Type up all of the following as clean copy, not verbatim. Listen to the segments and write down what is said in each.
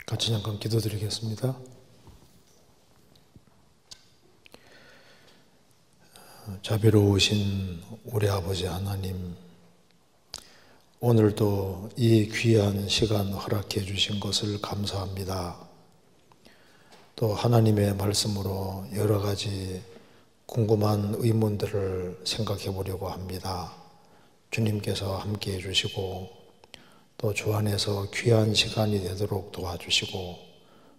같이 잠깐 기도드리겠습니다. 자비로우신 우리 아버지 하나님, 오늘도 이 귀한 시간 허락해 주신 것을 감사합니다. 또 하나님의 말씀으로 여러 가지 궁금한 의문들을 생각해 보려고 합니다. 주님께서 함께 해주시고 또 주 안에서 귀한 시간이 되도록 도와주시고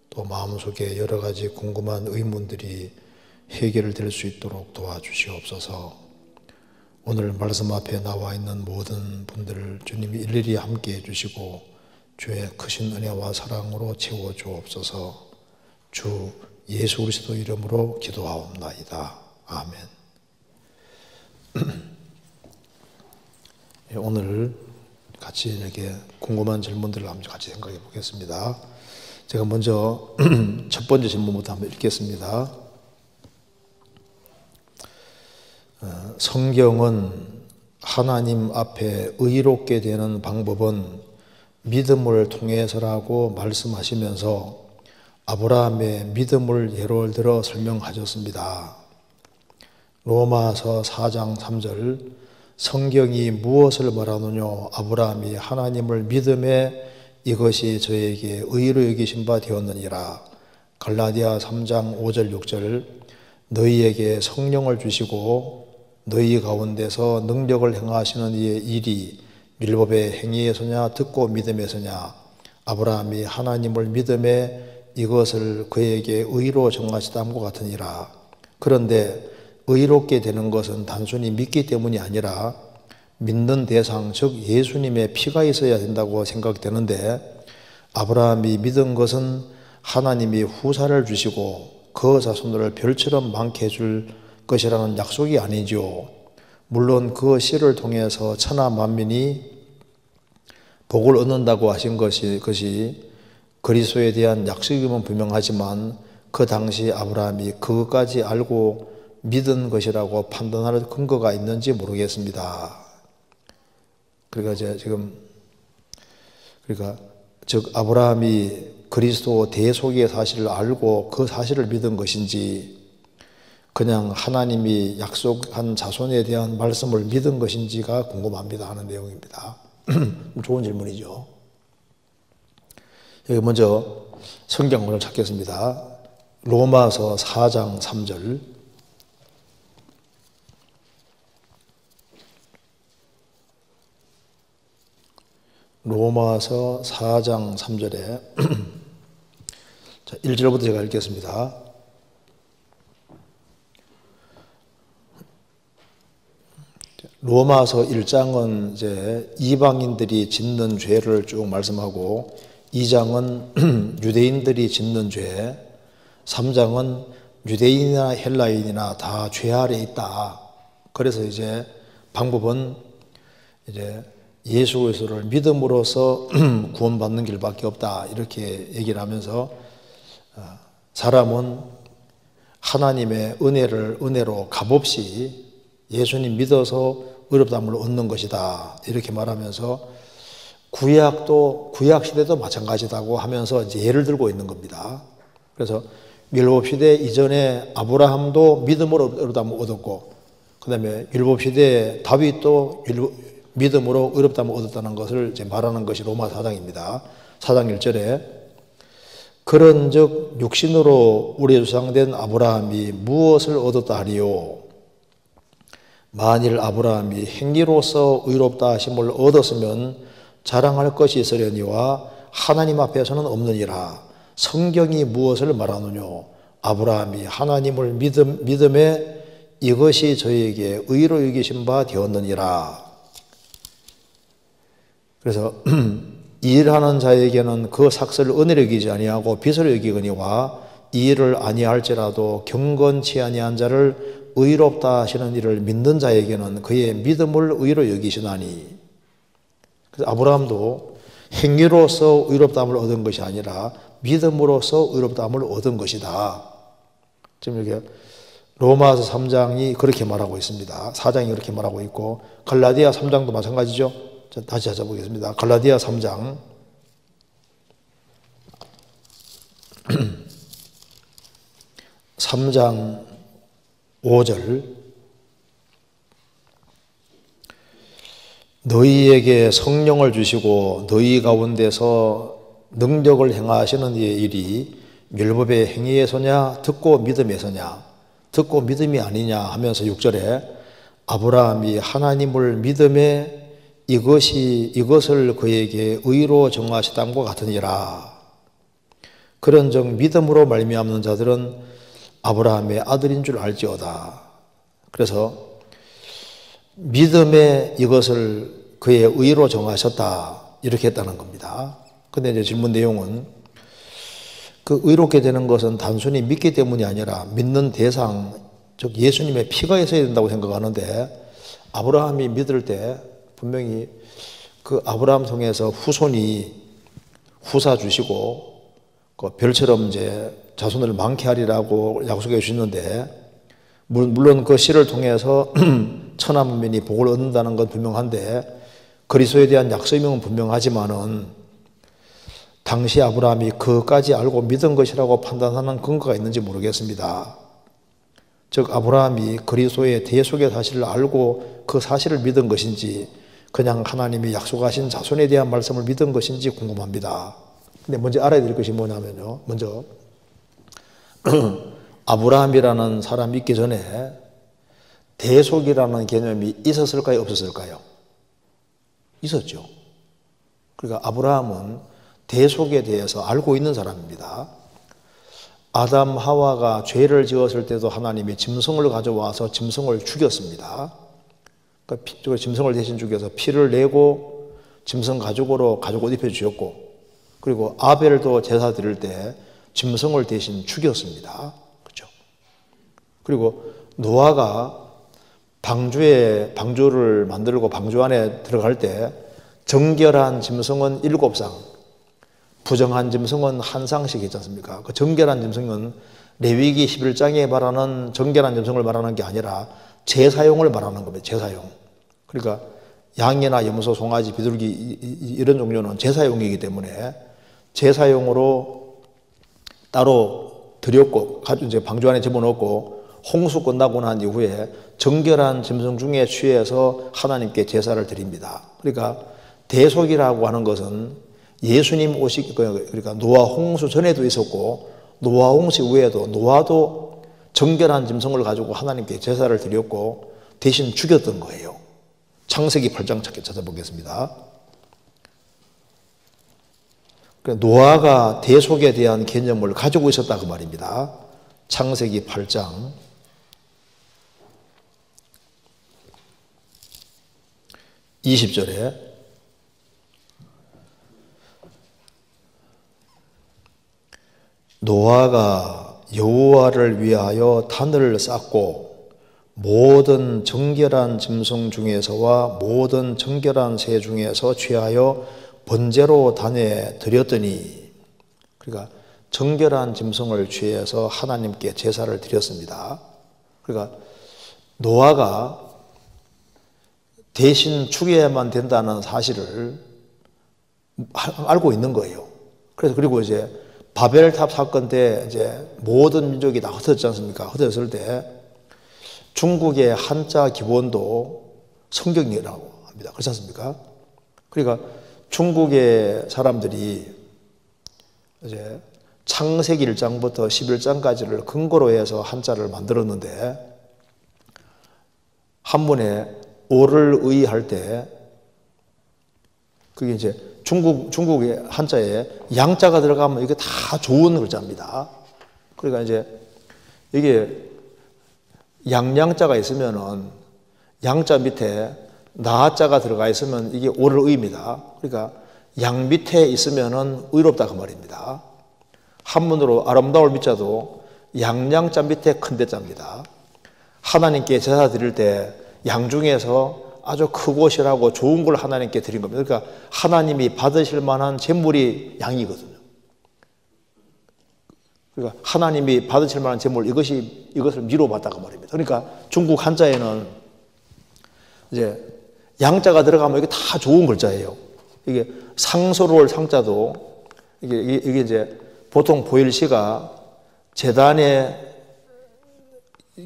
또 마음속에 여러 가지 궁금한 의문들이 해결될 수 있도록 도와주시옵소서. 오늘 말씀 앞에 나와 있는 모든 분들을 주님이 일일이 함께 해주시고 주의 크신 은혜와 사랑으로 채워주옵소서. 주 예수 그리스도 이름으로 기도하옵나이다. 아멘. 오늘 같이 이렇게 궁금한 질문들을 한번 같이 생각해 보겠습니다. 제가 먼저 첫 번째 질문부터 한번 읽겠습니다. 성경은 하나님 앞에 의롭게 되는 방법은 믿음을 통해서라고 말씀하시면서 아브라함의 믿음을 예로 들어 설명하셨습니다. 로마서 4장 3절, 성경이 무엇을 말하느냐? 아브라함이 하나님을 믿음에 이것이 저에게 의로 여기신 바 되었느니라. 갈라디아 3장 5절 6절, 너희에게 성령을 주시고 너희 가운데서 능력을 행하시는 이의 일이 율법의 행위에서냐 듣고 믿음에서냐? 아브라함이 하나님을 믿음에 이것을 그에게 의로 정하시다함과 같으니라. 그런데 의롭게 되는 것은 단순히 믿기 때문이 아니라 믿는 대상, 즉 예수님의 피가 있어야 된다고 생각되는데, 아브라함이 믿은 것은 하나님이 후사를 주시고 그 자손들을 별처럼 많게 해줄 것이라는 약속이 아니죠. 물론 그 씨를 통해서 천하 만민이 복을 얻는다고 하신 것이 그리스도에 대한 약속임은 분명하지만 그 당시 아브라함이 그것까지 알고 믿은 것이라고 판단할 근거가 있는지 모르겠습니다. 즉 아브라함이 그리스도 대속의 사실을 알고 그 사실을 믿은 것인지, 그냥 하나님이 약속한 자손에 대한 말씀을 믿은 것인지가 궁금합니다 하는 내용입니다. 좋은 질문이죠. 여기 먼저 성경을 찾겠습니다. 로마서 4장 3절, 로마서 4장 3절에 1절부터 제가 읽겠습니다. 로마서 1장은 이제 이방인들이 짓는 죄를 쭉 말씀하고, 2장은 유대인들이 짓는 죄, 3장은 유대인이나 헬라인이나 다 죄 아래 있다. 그래서 이제 방법은 이제 예수 그리스도를 믿음으로써 구원받는 길밖에 없다, 이렇게 얘기를 하면서 사람은 하나님의 은혜로 값없이 예수님 믿어서 의롭다함을 얻는 것이다, 이렇게 말하면서 구약 시대도 마찬가지다고 하면서 이제 예를 들고 있는 겁니다. 그래서 율법 시대 이전에 아브라함도 믿음으로 의롭다함을 얻었고, 그다음에 율법 시대에 다윗도 믿음으로 의롭다함을 얻었다는 것을 이제 말하는 것이 로마 4장입니다. 4장 1절에 그런즉 육신으로 우리의 조상된 아브라함이 무엇을 얻었다 하리요? 만일 아브라함이 행위로서 의롭다 하심을 얻었으면 자랑할 것이 있으려니와 하나님 앞에서는 없느니라. 성경이 무엇을 말하느냐? 아브라함이 하나님을 믿음에 이것이 저에게 의로 여기신 바 되었느니라. 그래서 이 일하는 자에게는 그 삭슬을 은혜로 여기지 아니하고 빚으로 여기거니와 이 일을 아니할지라도 경건치 아니한 자를 의롭다 하시는 일을 믿는 자에게는 그의 믿음을 의로 여기시나니. 그래서 아브라함도 행위로서 의롭다함을 얻은 것이 아니라 믿음으로서 의롭다함을 얻은 것이다. 지금 이렇게 로마서 3장이 그렇게 말하고 있습니다. 4장이 그렇게 말하고 있고, 갈라디아 3장도 마찬가지죠. 다시 찾아보겠습니다. 갈라디아 3장 3장 5절 너희에게 성령을 주시고 너희 가운데서 능력을 행하시는 이의 일이 율법의 행위에서냐 듣고 믿음에서냐 듣고 믿음이 아니냐 하면서 6절에 아브라함이 하나님을 믿음에 이것을 그에게 의로 정하시담과 같으니라. 그런즉 믿음으로 말미암는 자들은 아브라함의 아들인 줄 알지어다. 그래서 믿음에 이것을 그의 의로 정하셨다 이렇게 했다는 겁니다. 근데 이제 질문 내용은 그 의롭게 되는 것은 단순히 믿기 때문이 아니라 믿는 대상, 즉 예수님의 피가 있어야 된다고 생각하는데 아브라함이 믿을 때 분명히 그 아브라함 통해서 후손이 후사 주시고 그 별처럼 이제 자손을 많게 하리라고 약속해 주셨는데 물론 그 씨를 통해서 천하 만민이 복을 얻는다는 건 분명한데 그리스도에 대한 약속명은 분명하지만은 당시 아브라함이 그까지 알고 믿은 것이라고 판단하는 근거가 있는지 모르겠습니다. 즉 아브라함이 그리스도의 대속의 사실을 알고 그 사실을 믿은 것인지 그냥 하나님이 약속하신 자손에 대한 말씀을 믿은 것인지 궁금합니다. 근데 먼저 알아야 될 것이 뭐냐면요. 먼저 아브라함이라는 사람이 있기 전에 대속이라는 개념이 있었을까요? 없었을까요? 있었죠. 그러니까 아브라함은 대속에 대해서 알고 있는 사람입니다. 아담 하와가 죄를 지었을 때도 하나님이 짐승을 가져와서 짐승을 죽였습니다. 그러니까 짐승을 대신 죽여서 피를 내고 짐승 가죽으로 가죽 옷 입혀주셨고 그리고 아벨도 제사 드릴 때 짐승을 대신 죽였습니다. 그렇죠? 그리고 노아가 방주를 만들고 방주 안에 들어갈 때 정결한 짐승은 7상, 부정한 짐승은 1상씩 있지 않습니까? 그 정결한 짐승은 레위기 11장에 말하는 정결한 짐승을 말하는 게 아니라 제사용을 말하는 겁니다. 제사용. 그러니까 양이나 염소, 송아지, 비둘기 이런 종류는 제사용이기 때문에 제사용으로 따로 드렸고 이제 방주 안에 집어넣고 홍수 끝나고 난 이후에 정결한 짐승 중에 취해서 하나님께 제사를 드립니다. 그러니까 대속이라고 하는 것은 예수님 오시기 그러니까 노아 홍수 전에도 있었고 노아 홍수 이후에도 노아도 정결한 짐승을 가지고 하나님께 제사를 드렸고 대신 죽였던 거예요. 창세기 8장 찾아보겠습니다. 노아가 대속에 대한 개념을 가지고 있었다 그 말입니다. 창세기 8장 20절에 노아가 여호와를 위하여 단을 쌓고 모든 정결한 짐승 중에서와 모든 정결한 새 중에서 취하여 번제로 단에 드렸더니 그러니까 정결한 짐승을 취해서 하나님께 제사를 드렸습니다. 그러니까 노아가 대신 죽여야만 된다는 사실을 알고 있는 거예요. 그래서 그리고 이제 바벨탑 사건 때 이제 모든 민족이 다 흩어졌지 않습니까? 흩어졌을 때 중국의 한자 기본도 성경이라고 합니다. 그렇지 않습니까? 그러니까 중국의 사람들이 이제 창세기 1장부터 11장까지를 근거로 해서 한자를 만들었는데 한문에 오를 의할 때 그게 이제 중국의 한자에 양자가 들어가면 이게 다 좋은 글자입니다. 그러니까 이제 이게 양자가 있으면은 양자 밑에 나자가 들어가 있으면 이게 오를 의입니다. 그러니까 양 밑에 있으면은 의롭다 그 말입니다. 한문으로 아름다울 밑자도 양자 밑에 큰 대자입니다. 하나님께 제사 드릴 때 양 중에서 아주 크고 실하고 좋은 걸 하나님께 드린 겁니다. 그러니까 하나님이 받으실 만한 제물이 양이거든요. 그러니까 하나님이 받으실 만한 제물 이것을 미뤄봤다고 말입니다. 그러니까 중국 한자에는 이제 양자가 들어가면 이게 다 좋은 글자예요. 이게 상소로울 상자도 이게 이제 보통 보일시가 제단에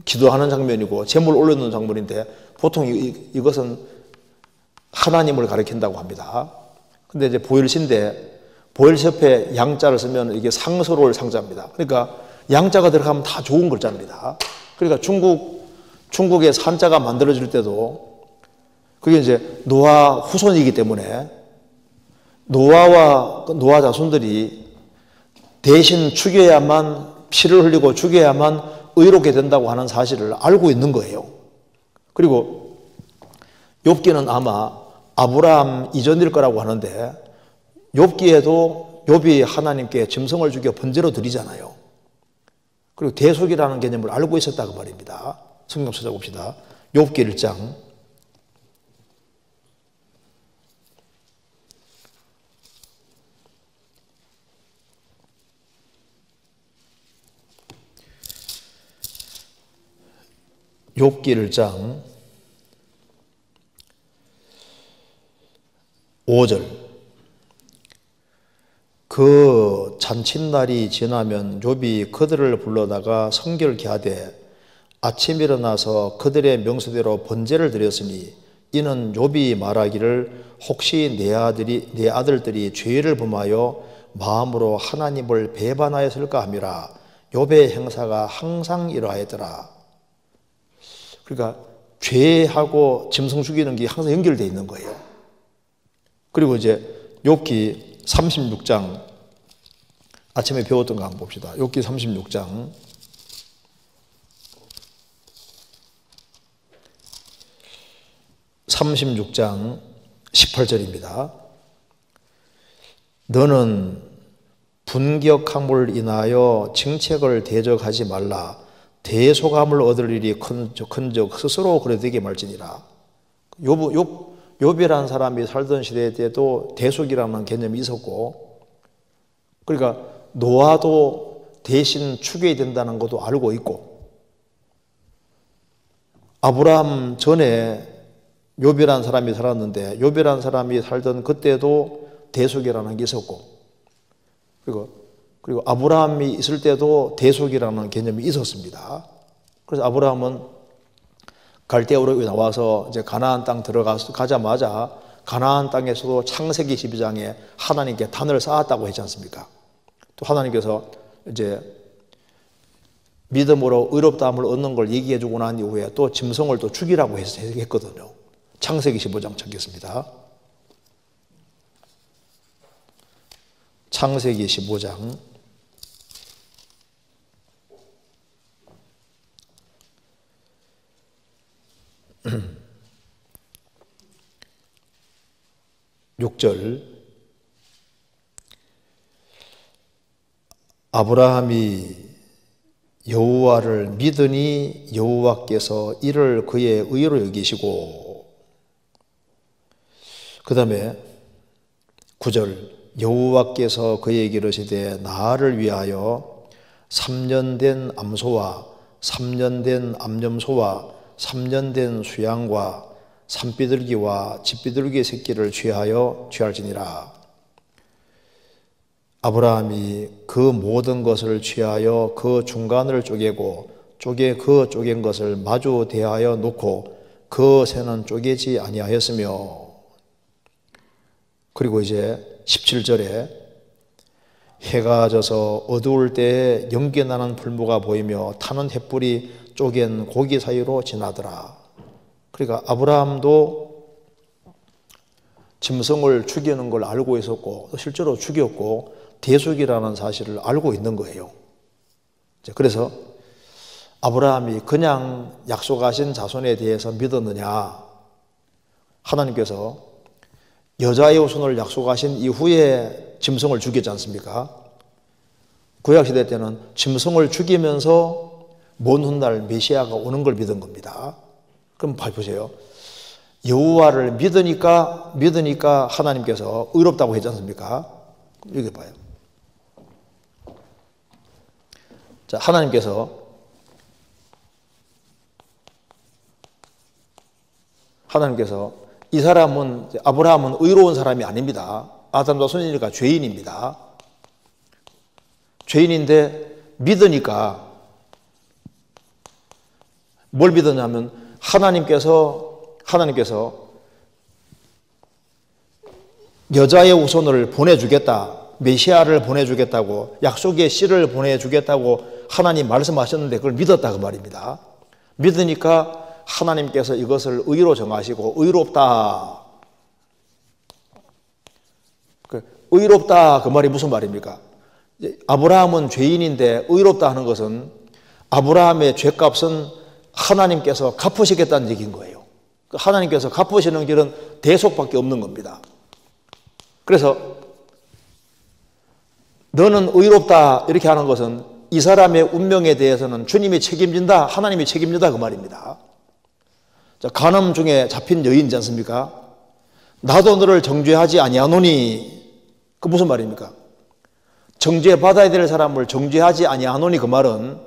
기도하는 장면이고 제물 올려놓는 장면인데 보통 이것은 하나님을 가리킨다고 합니다. 근데 이제 보일시인데 보일시 옆에 양자를 쓰면 이게 상서로울 상자입니다. 그러니까 양자가 들어가면 다 좋은 글자입니다. 그러니까 중국의 산자가 만들어질 때도 그게 이제 노아 후손이기 때문에 노아 자손들이 대신 죽여야만 피를 흘리고 죽여야만 의롭게 된다고 하는 사실을 알고 있는 거예요. 그리고 욥기는 아마 아브라함 이전일 거라고 하는데 욥기에도 욥이 하나님께 짐승을 죽여 번제로 드리잖아요. 그리고 대속이라는 개념을 알고 있었다고 말입니다. 성경 찾아봅시다. 욥기 1장 5절 그 잔칫날이 지나면 욥이 그들을 불러다가 성결케 하되 아침 일어나서 그들의 명수대로 번제를 드렸으니 이는 욥이 말하기를 혹시 내 아들들이 죄를 범하여 마음으로 하나님을 배반하였을까 함이라. 욥의 행사가 항상 이러하였더라. 그러니까 죄하고 짐승 죽이는 게 항상 연결되어 있는 거예요. 그리고 이제 욥기 36장 아침에 배웠던 거 한번 봅시다. 욥기 36장 18절입니다. 너는 분격함을 인하여 징책을 대적하지 말라. 대속함을 얻을 일이 큰적 스스로 그래 되게 말지니라. 욥이라는 사람이 살던 시대 때도 대속이라는 개념이 있었고, 그러니까 노아도 대신 죽여야 된다는 것도 알고 있고, 아브라함 전에 욥이라는 사람이 살았는데 욥이라는 사람이 살던 그때도 대속이라는 게 있었고, 그리고 아브라함이 있을 때도 대속이라는 개념이 있었습니다. 그래서 아브라함은 갈대아우로 나와서 이제 가나안 땅 가자마자 가나안 땅에서도 창세기 12장에 하나님께 단을 쌓았다고 했지 않습니까? 또 하나님께서 이제 믿음으로 의롭다함을 얻는 걸 얘기해 주고 난 이후에 또 짐승을 또 죽이라고 했거든요. 창세기 15장 찾겠습니다. 창세기 15장 6절 아브라함이 여호와를 믿으니 여호와께서 이를 그의 의로 여기시고, 그 다음에 9절 여호와께서 그에게 이르시되 나를 위하여 3년 된 암소와 3년 된 암염소와 3년 된 수양과 산비둘기와 집비둘기 새끼를 취할지니라. 아브라함이 그 모든 것을 취하여 그 중간을 쪼개고 그 쪼갠 것을 마주 대하여 놓고 그 새는 쪼개지 아니하였으며, 그리고 이제 17절에 해가 져서 어두울 때에 연기나는 불무가 보이며 타는 횃불이 쪼갠 고기 사이로 지나더라. 그러니까 아브라함도 짐승을 죽이는 걸 알고 있었고 실제로 죽였고 대속이라는 사실을 알고 있는 거예요. 그래서 아브라함이 그냥 약속하신 자손에 대해서 믿었느냐? 하나님께서 여자의 후손을 약속하신 이후에 짐승을 죽였지 않습니까? 구약시대 때는 짐승을 죽이면서 먼 훗날 메시아가 오는 걸 믿은 겁니다. 그럼 보세요. 여호와를 믿으니까 하나님께서 의롭다고 했지 않습니까? 여기 봐요. 자, 하나님께서 이 사람은, 아브라함은 의로운 사람이 아닙니다. 아담 자손이니까 죄인입니다. 죄인인데 믿으니까 뭘 믿었냐면 하나님께서 여자의 후손을 보내주겠다, 메시아를 보내주겠다고, 약속의 씨를 보내주겠다고 하나님 말씀하셨는데 그걸 믿었다 그 말입니다. 믿으니까 하나님께서 이것을 의로 정하시고 의롭다. 의롭다 그 말이 무슨 말입니까? 아브라함은 죄인인데 의롭다 하는 것은 아브라함의 죄값은 하나님께서 갚으시겠다는 얘기인 거예요. 하나님께서 갚으시는 길은 대속밖에 없는 겁니다. 그래서 너는 의롭다 이렇게 하는 것은 이 사람의 운명에 대해서는 주님이 책임진다, 하나님이 책임진다 그 말입니다. 자, 간음 중에 잡힌 여인이지 않습니까? 나도 너를 정죄하지 아니하노니, 그 무슨 말입니까? 정죄받아야 될 사람을 정죄하지 아니하노니 그 말은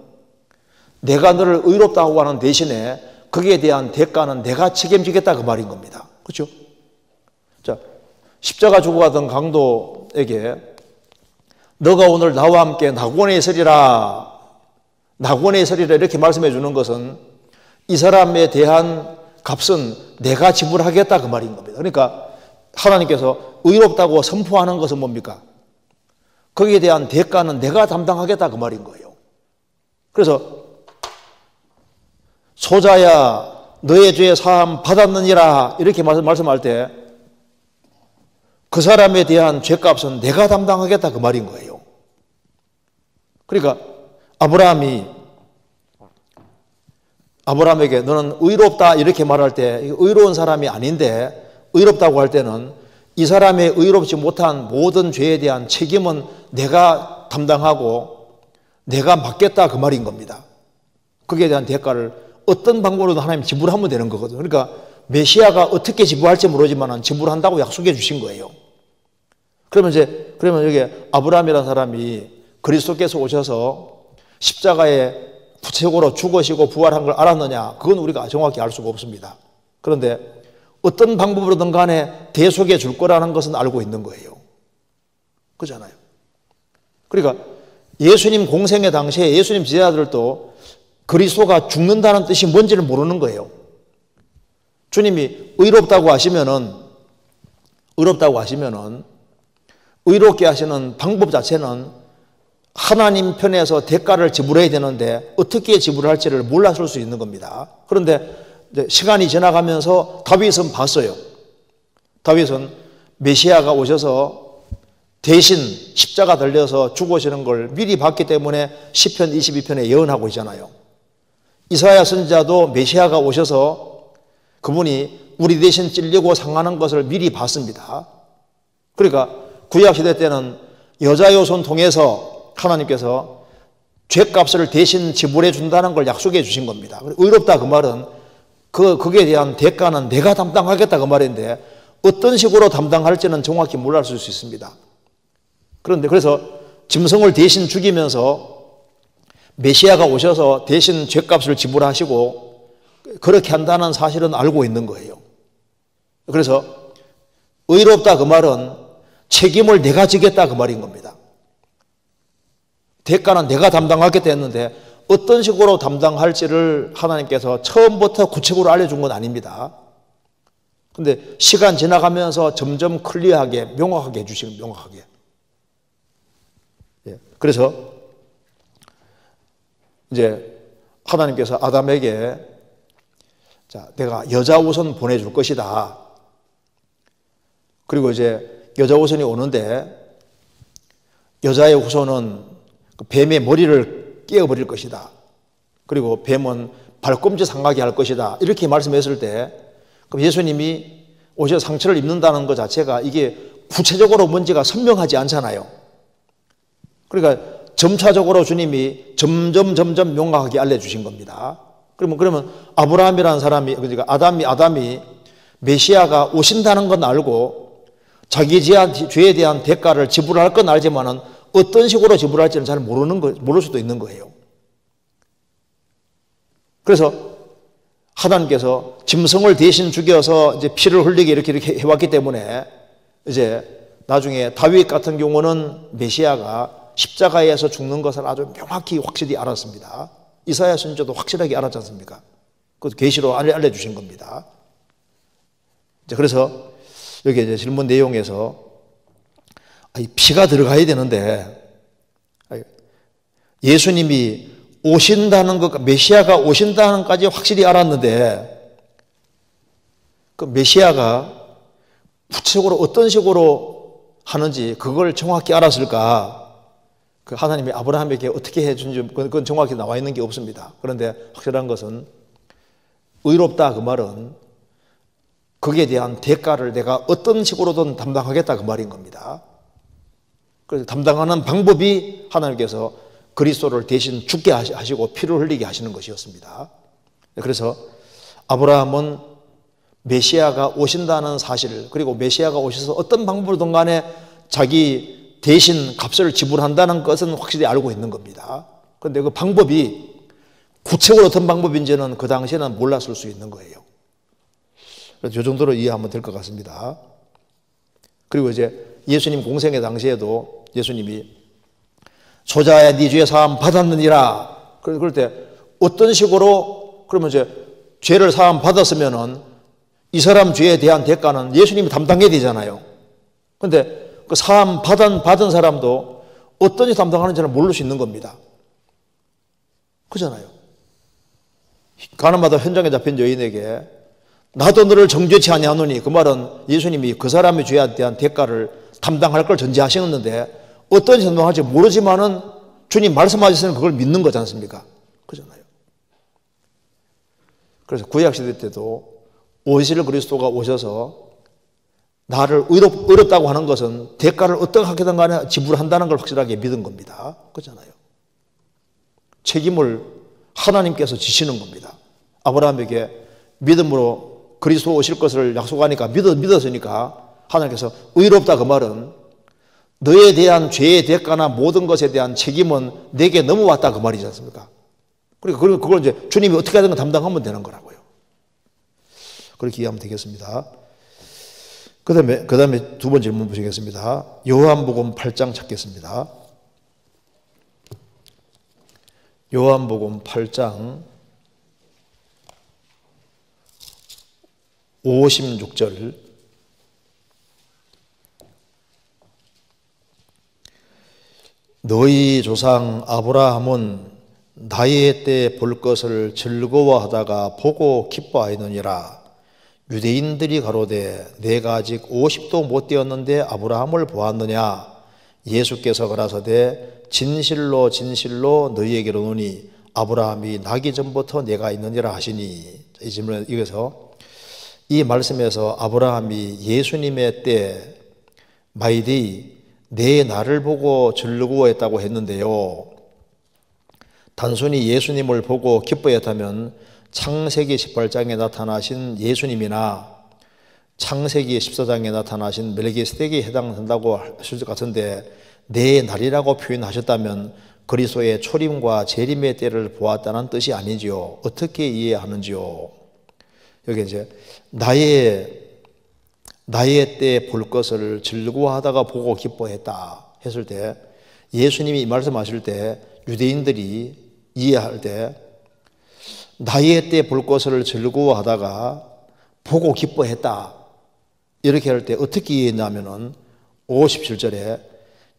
내가 너를 의롭다고 하는 대신에 거기에 대한 대가는 내가 책임지겠다 그 말인 겁니다. 그렇죠? 자, 십자가 주고 가던 강도에게 너가 오늘 나와 함께 낙원에 있으리라, 낙원에 있으리라 이렇게 말씀해 주는 것은 이 사람에 대한 값은 내가 지불하겠다 그 말인 겁니다. 그러니까 하나님께서 의롭다고 선포하는 것은 뭡니까? 거기에 대한 대가는 내가 담당하겠다 그 말인 거예요. 그래서 소자야 너의 죄 사함 받았느니라 이렇게 말씀할 때 그 사람에 대한 죄값은 내가 담당하겠다 그 말인 거예요. 그러니까 아브라함에게 너는 의롭다 이렇게 말할 때 의로운 사람이 아닌데 의롭다고 할 때는 이 사람의 의롭지 못한 모든 죄에 대한 책임은 내가 담당하고 내가 맡겠다 그 말인 겁니다. 거기에 대한 대가를 어떤 방법으로든 하나님 지불하면 되는 거거든요. 그러니까 메시아가 어떻게 지불할지 모르지만 지불한다고 약속해 주신 거예요. 그러면 여기 아브라함이라는 사람이 그리스도께서 오셔서 십자가에 구체적으로 죽으시고 부활한 걸 알았느냐? 그건 우리가 정확히 알 수가 없습니다. 그런데 어떤 방법으로든 간에 대속해 줄 거라는 것은 알고 있는 거예요. 그렇잖아요. 그러니까 예수님 공생의 당시에 예수님 제자들도 그리스도가 죽는다는 뜻이 뭔지를 모르는 거예요. 주님이 의롭다고 하시면은 의롭게 하시는 방법 자체는 하나님 편에서 대가를 지불해야 되는데 어떻게 지불할지를 몰랐을 수 있는 겁니다. 그런데 시간이 지나가면서 다윗은 봤어요. 다윗은 메시아가 오셔서 대신 십자가 달려서 죽으시는 걸 미리 봤기 때문에 시편 22편에 예언하고 있잖아요. 이사야 선지자도 메시아가 오셔서 그분이 우리 대신 찔리고 상하는 것을 미리 봤습니다. 그러니까 구약시대 때는 여자의 손 통해서 하나님께서 죄값을 대신 지불해 준다는 걸 약속해 주신 겁니다. 의롭다 그 말은 거기에 대한 대가는 내가 담당하겠다 그 말인데 어떤 식으로 담당할지는 정확히 몰랐을 수 있습니다. 그래서 짐승을 대신 죽이면서 메시아가 오셔서 대신 죄값을 지불하시고 그렇게 한다는 사실은 알고 있는 거예요. 그래서 의롭다 그 말은 책임을 내가 지겠다 그 말인 겁니다. 대가는 내가 담당하겠다 했는데 어떤 식으로 담당할지를 하나님께서 처음부터 구체적으로 알려준 건 아닙니다. 그런데 시간 지나가면서 점점 클리어하게 명확하게 해주시는 명확하게. 그래서 이제 하나님께서 아담에게 자, 내가 여자 우선 보내줄 것이다. 그리고 이제 여자 후손이 오는데 여자의 후손은 뱀의 머리를 깨어버릴 것이다. 그리고 뱀은 발꿈치 상하게 할 것이다. 이렇게 말씀했을 때 그럼 예수님이 오셔서 상처를 입는다는 것 자체가 이게 구체적으로 뭔지가 선명하지 않잖아요. 그러니까 점차적으로 주님이 점점 명확하게 알려주신 겁니다. 그러면 아브라함이라는 사람이 그러니까 아담이 메시아가 오신다는 건 알고 자기 죄에 대한 대가를 지불할 건 알지만은 어떤 식으로 지불할지는 잘 모를 수도 있는 거예요. 그래서 하나님께서 짐승을 대신 죽여서 이제 피를 흘리게 이렇게 해왔기 때문에 이제 나중에 다윗 같은 경우는 메시아가 십자가에서 죽는 것을 아주 명확히 확실히 알았습니다. 이사야 선지자도 확실하게 알았지 않습니까? 그것도 계시로 알려주신 겁니다. 그래서 여기 이제 질문 내용에서 피가 들어가야 되는데 예수님이 오신다는 것, 메시아가 오신다는 것까지 확실히 알았는데 그 메시아가 구체적으로 어떤 식으로 하는지 그걸 정확히 알았을까? 그 하나님이 아브라함에게 어떻게 해준지 그건 정확히 나와 있는 게 없습니다. 그런데 확실한 것은 의롭다 그 말은 거기에 대한 대가를 내가 어떤 식으로든 담당하겠다 그 말인 겁니다. 그래서 담당하는 방법이 하나님께서 그리스도를 대신 죽게 하시고 피를 흘리게 하시는 것이었습니다. 그래서 아브라함은 메시아가 오신다는 사실, 그리고 메시아가 오셔서 어떤 방법으로든 간에 자기 대신 값을 지불한다는 것은 확실히 알고 있는 겁니다. 그런데 그 방법이 구체적으로 어떤 방법인지는 그 당시에는 몰랐을 수 있는 거예요. 그래서 이 정도로 이해하면 될 것 같습니다. 그리고 이제 예수님 공생의 당시에도 예수님이 소자야 네 죄 사함 받았느니라. 그럴 때 어떤 식으로 그러면 이제 죄를 사함 받았으면은 이 사람 죄에 대한 대가는 예수님이 담당해야 되잖아요. 그런데 그 사함 받은 사람도 어떤 일 담당하는지는 모를 수 있는 겁니다. 그잖아요. 가늠하다 현장에 잡힌 여인에게 나도 너를 정죄치 아니하노니, 그 말은 예수님이 그 사람의 죄에 대한 대가를 담당할 걸 전제하셨는데 어떤 일 담당할지 모르지만은 주님 말씀하셨으면 그걸 믿는 거지 않습니까? 그잖아요. 그래서 구약시대 때도 오실 그리스도가 오셔서 나를 의롭다고 하는 것은 대가를 어떻게 하든 간에 지불한다는 걸 확실하게 믿은 겁니다. 그렇잖아요. 책임을 하나님께서 지시는 겁니다. 아브라함에게 믿음으로 그리스도 오실 것을 약속하니까 믿었으니까 하나님께서 의롭다 그 말은 너에 대한 죄의 대가나 모든 것에 대한 책임은 내게 넘어왔다 그 말이지 않습니까? 그러니까 그걸 이제 주님이 어떻게 하든 담당하면 되는 거라고요. 그렇게 이해하면 되겠습니다. 그 다음에 두 번째 질문 보시겠습니다. 요한복음 8장 찾겠습니다. 요한복음 8장 56절. 너희 조상 아브라함은 나의 때 볼 것을 즐거워하다가 보고 기뻐하였느니라. 유대인들이 가로되 내가 아직 50도 못 되었는데 아브라함을 보았느냐. 예수께서 가라사대 진실로 진실로 너희에게 이르노니 아브라함이 나기 전부터 내가 있느니라 하시니. 이 질문에 이어서 이 말씀에서 아브라함이 예수님의 때 마이데이 내 나를 보고 즐거워했다고 했는데요. 단순히 예수님을 보고 기뻐했다면 창세기 18장에 나타나신 예수님이나 창세기 14장에 나타나신 멜기세덱에 해당된다고 하실 것 같은데 내 날이라고 표현하셨다면 그리스도의 초림과 재림의 때를 보았다는 뜻이 아니지요. 어떻게 이해하는지요? 여기 이제 나의 때 볼 것을 즐거워하다가 보고 기뻐했다 했을 때 예수님이 이 말씀하실 때 유대인들이 이해할 때 나의 때 볼 것을 즐거워하다가 보고 기뻐했다 이렇게 할 때 어떻게 이해했냐면은 57절에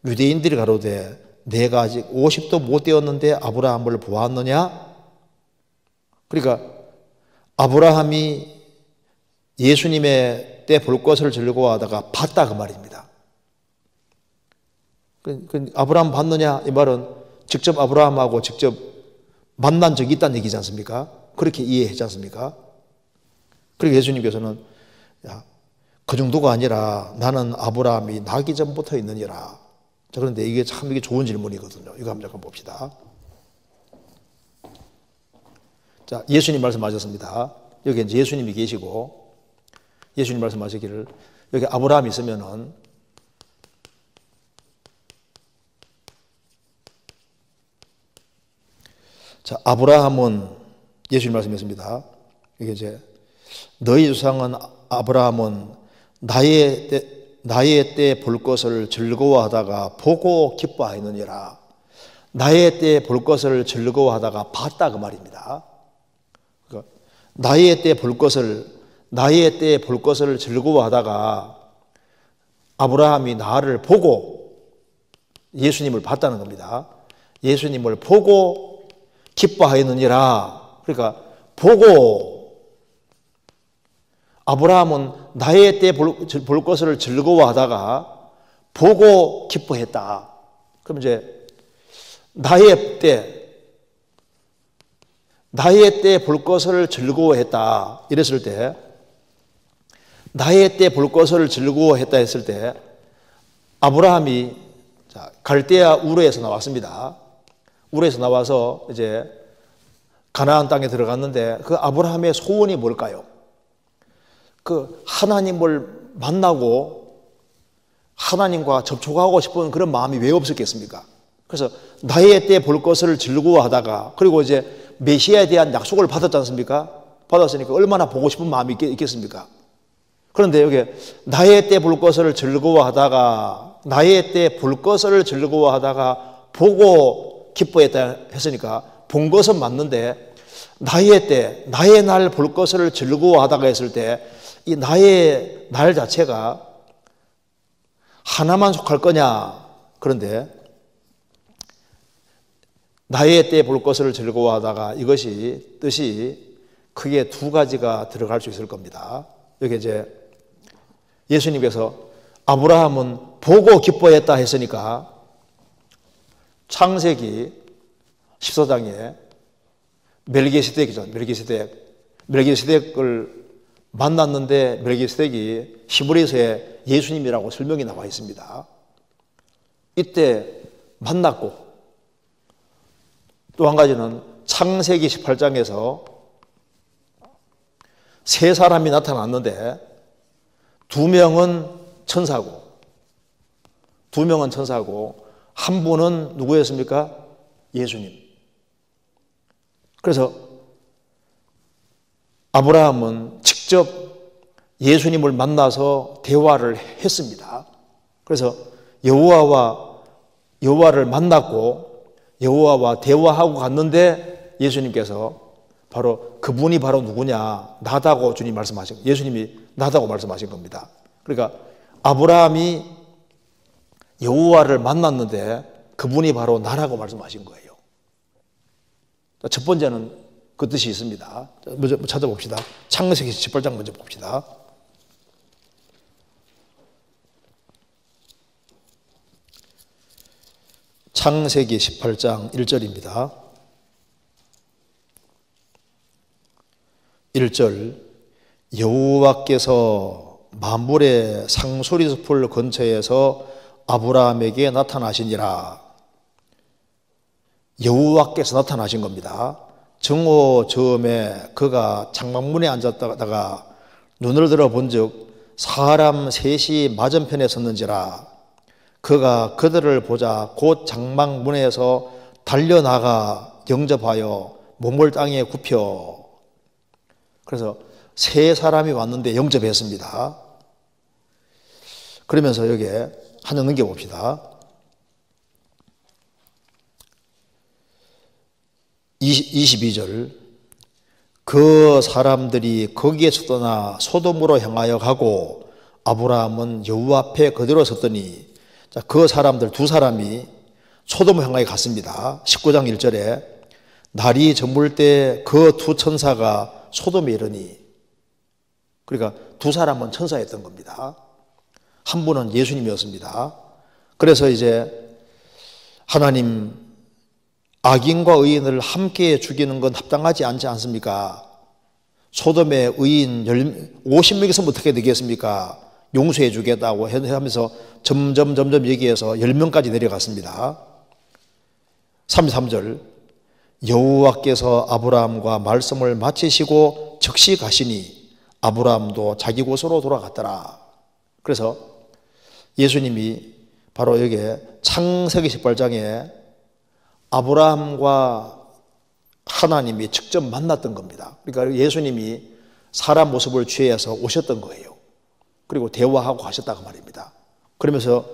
유대인들이 가로되 내가 아직 50도 못 되었는데 아브라함을 보았느냐? 그러니까 아브라함이 예수님의 때 볼 것을 즐거워하다가 봤다 그 말입니다. 아브라함 봤느냐? 이 말은 직접 아브라함하고 직접 만난 적이 있다는 얘기지 않습니까? 그렇게 이해했지 않습니까? 그리고 예수님께서는 야, 그 정도가 아니라 나는 아브라함이 나기 전부터 있느니라. 자, 그런데 이게 참 이게 좋은 질문이거든요. 이거 한번 잠깐 봅시다. 자, 예수님 말씀하셨습니다. 여기 이제 예수님이 계시고 예수님 말씀하시기를 여기 아브라함이 있으면은 자, 아브라함은 예수님 말씀했습니다. 이게 이제 너희 조상은 아브라함은 나의 때 나의 때 볼 것을 즐거워하다가 보고 기뻐하였느니라. 나의 때 볼 것을 즐거워하다가 봤다 그 말입니다. 그러니까 나의 때 볼 것을 즐거워하다가 아브라함이 나를 보고 예수님을 봤다는 겁니다. 예수님을 보고 기뻐하였느니라. 그러니까 보고, 아브라함은 나의 때 볼 것을 즐거워하다가 보고 기뻐했다. 그럼 이제 나의 때 볼 것을 즐거워했다 이랬을 때, 나의 때 볼 것을 즐거워했다 했을 때, 아브라함이 갈대아 우르에서 나왔습니다. 우르에서 나와서 이제 가나안 땅에 들어갔는데, 그 아브라함의 소원이 뭘까요? 그 하나님을 만나고 하나님과 접촉하고 싶은 그런 마음이 왜 없었겠습니까? 그래서 나의 때 볼 것을 즐거워하다가, 그리고 이제 메시아에 대한 약속을 받았지 않습니까? 받았으니까 얼마나 보고 싶은 마음이 있겠습니까? 그런데 여기 나의 때 볼 것을 즐거워하다가, 나의 때 볼 것을 즐거워하다가 보고 기뻐했다 했으니까 본 것은 맞는데, 나의 때, 나의 날 볼 것을 즐거워하다가 했을 때 이 나의 날 자체가 하나만 속할 거냐? 그런데 나의 때 볼 것을 즐거워하다가, 이것이 뜻이 크게 두 가지가 들어갈 수 있을 겁니다. 여기 이제 예수님께서 아브라함은 보고 기뻐했다 했으니까 창세기 14장에 멜기세덱이죠. 멜기세덱을 만났는데 멜기세덱이 히브리서에 예수님이라고 설명이 나와 있습니다. 이때 만났고, 또 한 가지는 창세기 18장에서 세 사람이 나타났는데 두 명은 천사고 한 분은 누구였습니까? 예수님. 그래서 아브라함은 직접 예수님을 만나서 대화를 했습니다. 그래서 여호와를 만났고 여호와와 대화하고 갔는데, 예수님께서 그분이 바로 누구냐? 나다고 주님 말씀하신, 예수님이 나다고 말씀하신 겁니다. 그러니까 아브라함이 여호와를 만났는데 그분이 바로 나라고 말씀하신 거예요. 첫 번째는 그 뜻이 있습니다. 먼저 찾아봅시다. 창세기 18장 먼저 봅시다. 창세기 18장 1절입니다. 1절, 여호와께서 만물의 상수리숲을 근처에서 아브라함에게 나타나시니라. 여호와께서 나타나신 겁니다. 정오 즈음에 그가 장막문에 앉았다가 눈을 들어 본즉 사람 셋이 맞은편에 섰는지라. 그가 그들을 보자 곧 장막문에서 달려나가 영접하여 몸을 땅에 굽혀. 그래서 세 사람이 왔는데 영접했습니다. 그러면서 여기에 하나 넘겨봅시다. 22절, 그 사람들이 거기에서 떠나 소돔으로 향하여 가고 아브라함은 여호와 앞에 그대로 섰더니, 그 사람들 두 사람이 소돔을 향하여 갔습니다. 19장 1절에 날이 저물 때 그 두 천사가 소돔에 이르니, 그러니까 두 사람은 천사였던 겁니다. 한 분은 예수님이었습니다. 그래서 이제 하나님, 악인과 의인을 함께 죽이는 건 합당하지 않지 않습니까? 소돔의 의인 50명 있으면 어떻게 되겠습니까? 용서해 주겠다고 하면서 점점 얘기해서 10명까지 내려갔습니다. 33절, 여호와께서 아브라함과 말씀을 마치시고 즉시 가시니 아브라함도 자기 곳으로 돌아갔더라. 그래서 예수님이 바로 여기에 창세기 18장에 아브라함과 하나님이 직접 만났던 겁니다. 그러니까 예수님이 사람 모습을 취해서 오셨던 거예요. 그리고 대화하고 하셨다고 말입니다. 그러면서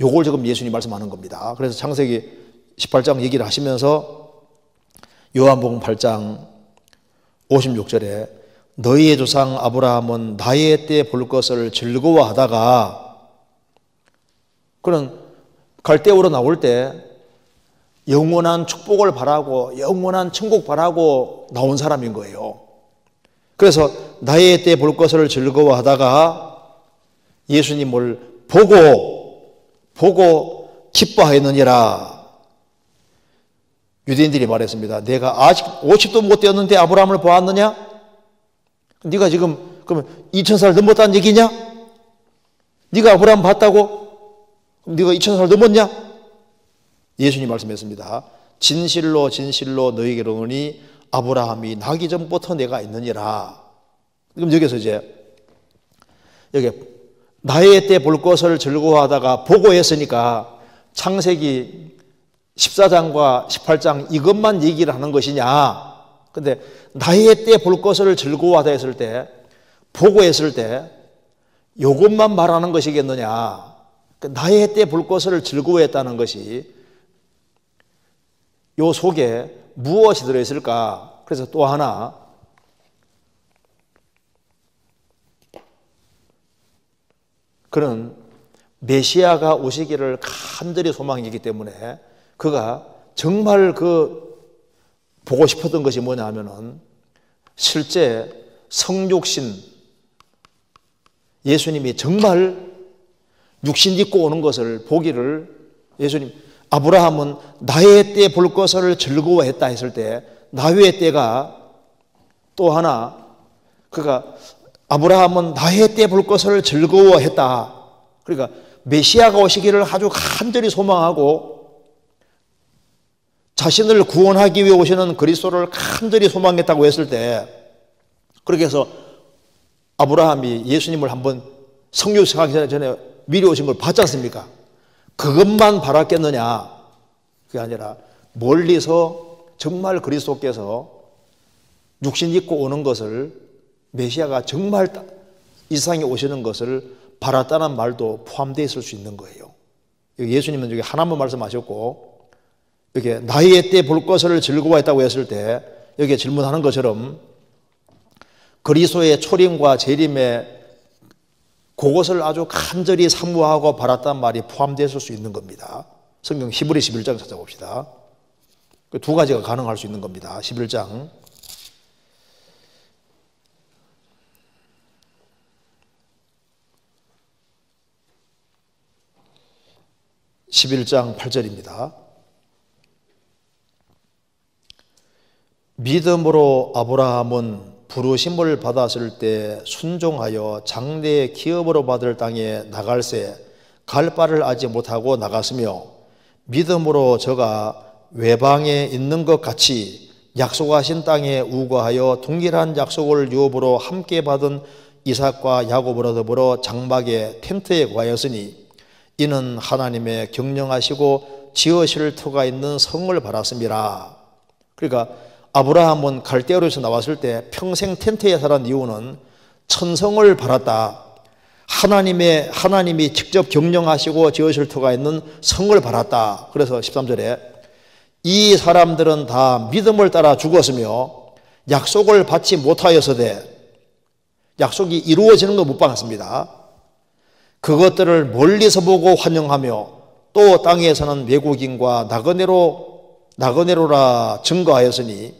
요걸 지금 예수님이 말씀하는 겁니다. 그래서 창세기 18장 얘기를 하시면서 요한복음 8장 56절에 너희의 조상 아브라함은 나의 때 볼 것을 즐거워하다가, 그런 갈대우로 나올 때 영원한 축복을 바라고 영원한 천국 바라고 나온 사람인 거예요. 그래서 나의 때 볼 것을 즐거워하다가 예수님을 보고 기뻐하였느니라. 유대인들이 말했습니다. 내가 아직 50도 못 되었는데 아브라함을 보았느냐? 네가 지금 그러면 2000살 넘었다는 얘기냐? 네가 아브라함 봤다고? 그럼 네가 2000살 넘었냐? 예수님 말씀했습니다. 진실로 진실로 너희에게 이르노니 아브라함이 나기 전부터 내가 있느니라. 그럼 여기서 이제 여기 나의 때 볼 것을 즐거워하다가 보고 했으니까 창세기 14장과 18장 이것만 얘기를 하는 것이냐? 근데 나의 때 볼 것을 즐거워하다 했을 때, 보고 했을 때 이것만 말하는 것이겠느냐? 나의 때 볼 것을 즐거워했다는 것이 요 속에 무엇이 들어있을까? 그래서 또 하나, 그는 메시아가 오시기를 간절히 소망이기 때문에 그가 정말 보고 싶었던 것이 뭐냐 하면은 실제 성육신 예수님이 정말 육신 입고 오는 것을 보기를, 예수님 아브라함은 나의 때 볼 것을 즐거워했다 했을 때 나의 때가 또 하나, 그가 아브라함은 나의 때 볼 것을 즐거워했다. 그러니까 메시아가 오시기를 아주 간절히 소망하고 자신을 구원하기 위해 오시는 그리스도를 간절히 소망했다고 했을 때, 그렇게 해서 아브라함이 예수님을 한번 성육신하기 전에 미리 오신 걸 봤지 않습니까? 그것만 바랐겠느냐? 그게 아니라 멀리서 정말 그리스도께서 육신 입고 오는 것을, 메시아가 정말 이 세상에 오시는 것을 바랐다는 말도 포함되어 있을 수 있는 거예요. 예수님은 여기 하나만 말씀하셨고, 이렇게 나의 때 볼 것을 즐거워했다고 했을 때 여기에 질문하는 것처럼 그리스도의 초림과 재림에 그것을 아주 간절히 사모하고 바랐단 말이 포함되었을 수 있는 겁니다. 성경 히브리 11장 찾아봅시다. 두 가지가 가능할 수 있는 겁니다. 11장 8절입니다. 믿음으로 아브라함은 부르심을 받았을 때 순종하여 장래의 기업으로 받을 땅에 나갈새 갈 바를 알지 못하고 나갔으며, 믿음으로 저가 외방에 있는 것 같이 약속하신 땅에 우거하여 동일한 약속을 유업으로 함께 받은 이삭과 야곱으로 더불어 장막의 텐트에 거하였으니 이는 하나님의 경영하시고 지으실 터가 있는 성을 바랐습니다. 그러니까 아브라함은 갈대아로에서 나왔을 때 평생 텐트에 살았던 이유는 천성을 바랐다. 하나님이 직접 경영하시고 지으실 터가 있는 성을 바랐다. 그래서 13절에 이 사람들은 다 믿음을 따라 죽었으며 약속을 받지 못하였으되, 약속이 이루어지는 거 못 받았습니다. 그것들을 멀리서 보고 환영하며 또 땅에서는 외국인과 나그네로라 증거하였으니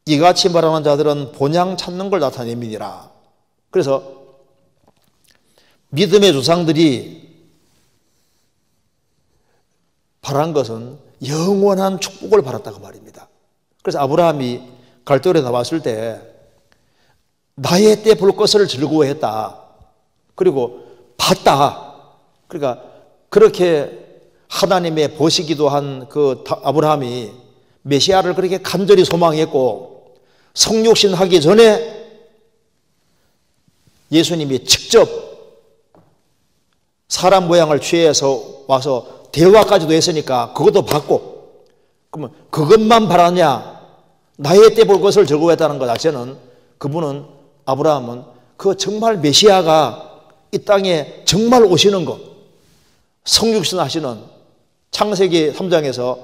이같이 말하는 자들은 본향 찾는 걸 나타냅니다. 그래서 믿음의 조상들이 바란 것은 영원한 축복을 바랐다고 말입니다. 그래서 아브라함이 갈대아에 나왔을 때 나의 때 볼 것을 즐거워했다. 그리고 봤다. 그러니까 그렇게 하나님의 보시기도 한 그 아브라함이 메시아를 그렇게 간절히 소망했고, 성육신 하기 전에 예수님이 직접 사람 모양을 취해서 와서 대화까지도 했으니까 그것도 봤고, 그러면 그것만 바라냐? 나의 때 볼 것을 즐거워했다는 것 자체는, 그분은 아브라함은 그 정말 메시아가 이 땅에 정말 오시는 것, 성육신 하시는 창세기 3장에서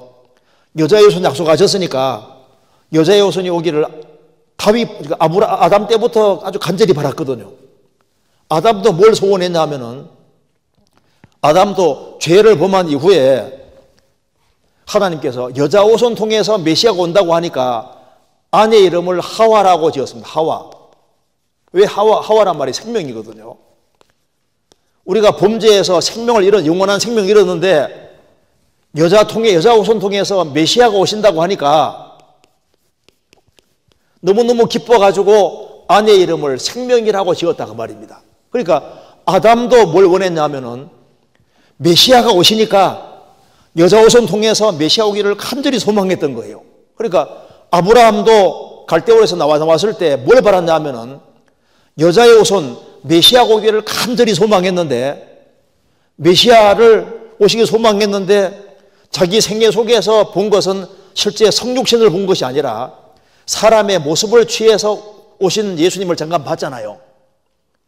여자의 후손 약속하셨으니까 여자의 후손이 오기를 아담 때부터 아주 간절히 바랐거든요. 아담도 뭘 소원했냐 하면은 아담도 죄를 범한 이후에 하나님께서 여자 후손 통해서 메시아가 온다고 하니까 아내 이름을 하와라고 지었습니다. 하와. 왜 하와란 말이 생명이거든요. 우리가 범죄에서 영원한 생명을 잃었는데 여자 후손 통해서 메시아가 오신다고 하니까 너무너무 기뻐가지고 아내 이름을 생명이라고 지었다 그 말입니다. 그러니까 아담도 뭘 원했냐면은 메시아가 오시니까 여자 후손 통해서 메시아 오기를 간절히 소망했던 거예요. 그러니까 아브라함도 갈대우에서 나왔을 때 뭘 바랐냐면은 여자의 후손 메시아 오기를 간절히 소망했는데 메시아를 오시기 소망했는데 자기 생애 속에서 본 것은 실제 성육신을 본 것이 아니라 사람의 모습을 취해서 오신 예수님을 잠깐 봤잖아요.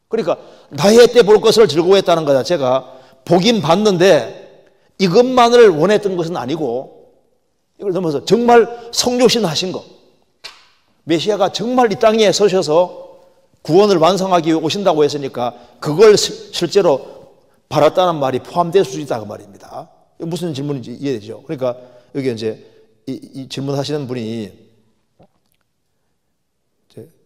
그러니까 나이 때 볼 것을 즐거워했다는 것 자체가 보긴 봤는데 이것만을 원했던 것은 아니고 이걸 넘어서 정말 성육신 하신 것, 메시아가 정말 이 땅에 서셔서 구원을 완성하기 위해 오신다고 했으니까 그걸 실제로 바랐다는 말이 포함될 수 있다 그 말입니다. 무슨 질문인지 이해되죠? 그러니까 여기 이제 이 질문하시는 분이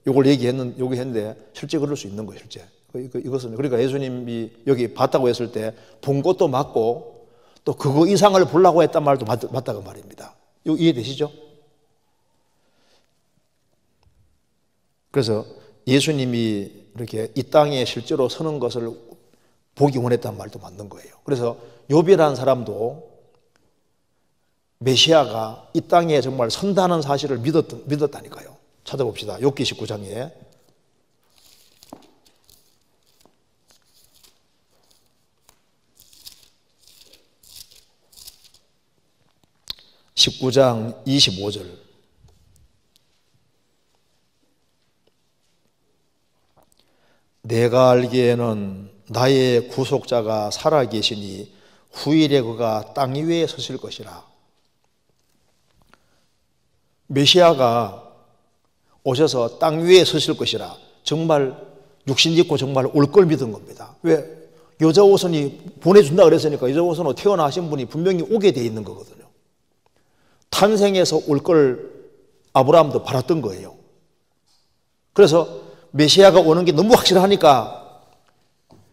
요걸 얘기했는데 실제 그럴 수 있는 거예요, 실제. 이것은 그러니까 예수님이 여기 봤다고 했을 때 본 것도 맞고 또 그거 이상을 보려고 했단 말도 맞다 그 말입니다. 이거 이해되시죠? 그래서 예수님이 이렇게 이 땅에 실제로 서는 것을 보기 원했단 말도 맞는 거예요. 그래서 욥이라는 사람도 메시아가 이 땅에 정말 선다는 사실을 믿었다니까요. 찾아봅시다. 욥기 19장에 19장 25절. 내가 알기에는 나의 구속자가 살아계시니 후일에 그가 땅 위에 서실 것이라. 메시아가 오셔서 땅 위에 서실 것이라. 정말 육신 입고 정말 올 걸 믿은 겁니다. 왜? 여자 후손이 보내준다 그랬으니까 여자 후손으로 태어나신 분이 분명히 오게 돼 있는 거거든요. 탄생해서 올 걸 아브라함도 바랐던 거예요. 그래서 메시아가 오는 게 너무 확실하니까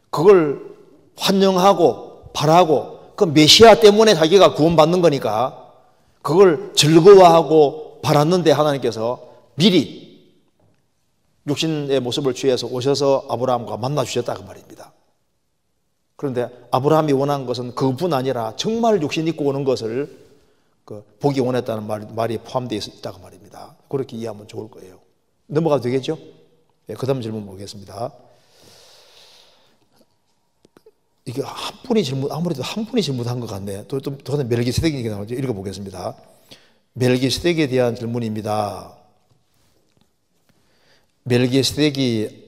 그걸 환영하고 바라고 그 메시아 때문에 자기가 구원받는 거니까 그걸 즐거워하고 바랐는데 하나님께서 미리 육신의 모습을 취해서 오셔서 아브라함과 만나 주셨다 그 말입니다. 그런데 아브라함이 원한 것은 그뿐 아니라 정말 육신 입고 오는 것을 보기 원했다는 말이 포함되어 있다고 말입니다. 그렇게 이해하면 좋을 거예요. 넘어가도 되겠죠? 네, 그 다음 질문 보겠습니다. 이게 아무래도 한 분이 질문한 것 같네. 또 멜기세덱이 나오죠. 읽어보겠습니다. 멜기세덱에 대한 질문입니다. 멜기세덱이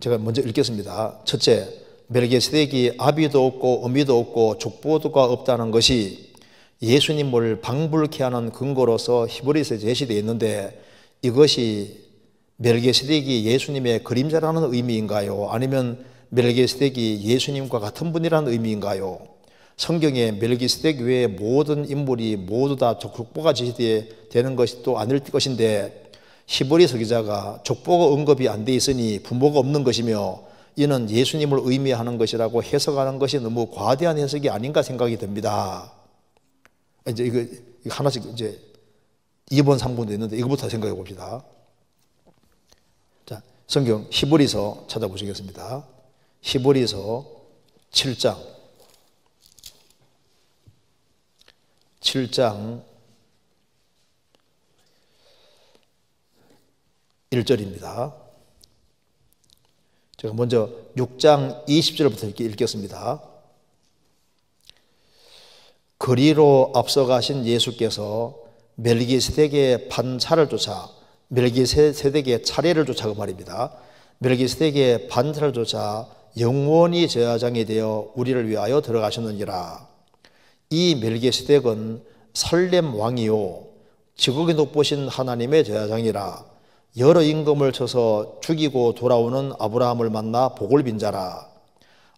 제가 먼저 읽겠습니다. 첫째, 멜기세덱이 아비도 없고 어미도 없고 족보가 없다는 것이 예수님을 방불케 하는 근거로서 히브리서에 제시되어 있는데 이것이 멜기세덱이 예수님의 그림자라는 의미인가요? 아니면 멜기세덱이 예수님과 같은 분이라는 의미인가요? 성경에 멜기세덱 외에 모든 인물이 모두 다 족보가 제시되는 것이 또 아닐 것인데 히브리서 기자가 족보가 언급이 안 돼 있으니 부모가 없는 것이며 이는 예수님을 의미하는 것이라고 해석하는 것이 너무 과대한 해석이 아닌가 생각이 듭니다. 이제 이거 하나씩 이제 2번, 3번도 있는데 이거부터 생각해 봅시다. 자, 성경 히브리서 찾아보시겠습니다. 히브리서 7장 1절입니다. 제가 먼저 6장 20절부터 이렇게 읽겠습니다. 거리로 앞서가신 예수께서 멜기세덱의 반차를 쫓아 멜기세덱의 차례를 쫓아 그 말입니다. 멜기세덱의 반차를 쫓아 영원히 제사장이 되어 우리를 위하여 들어가셨느니라. 이 멜기세덱은 살렘 왕이요 지극히 높으신 하나님의 제사장이라. 여러 임금을 쳐서 죽이고 돌아오는 아브라함을 만나 복을 빈 자라.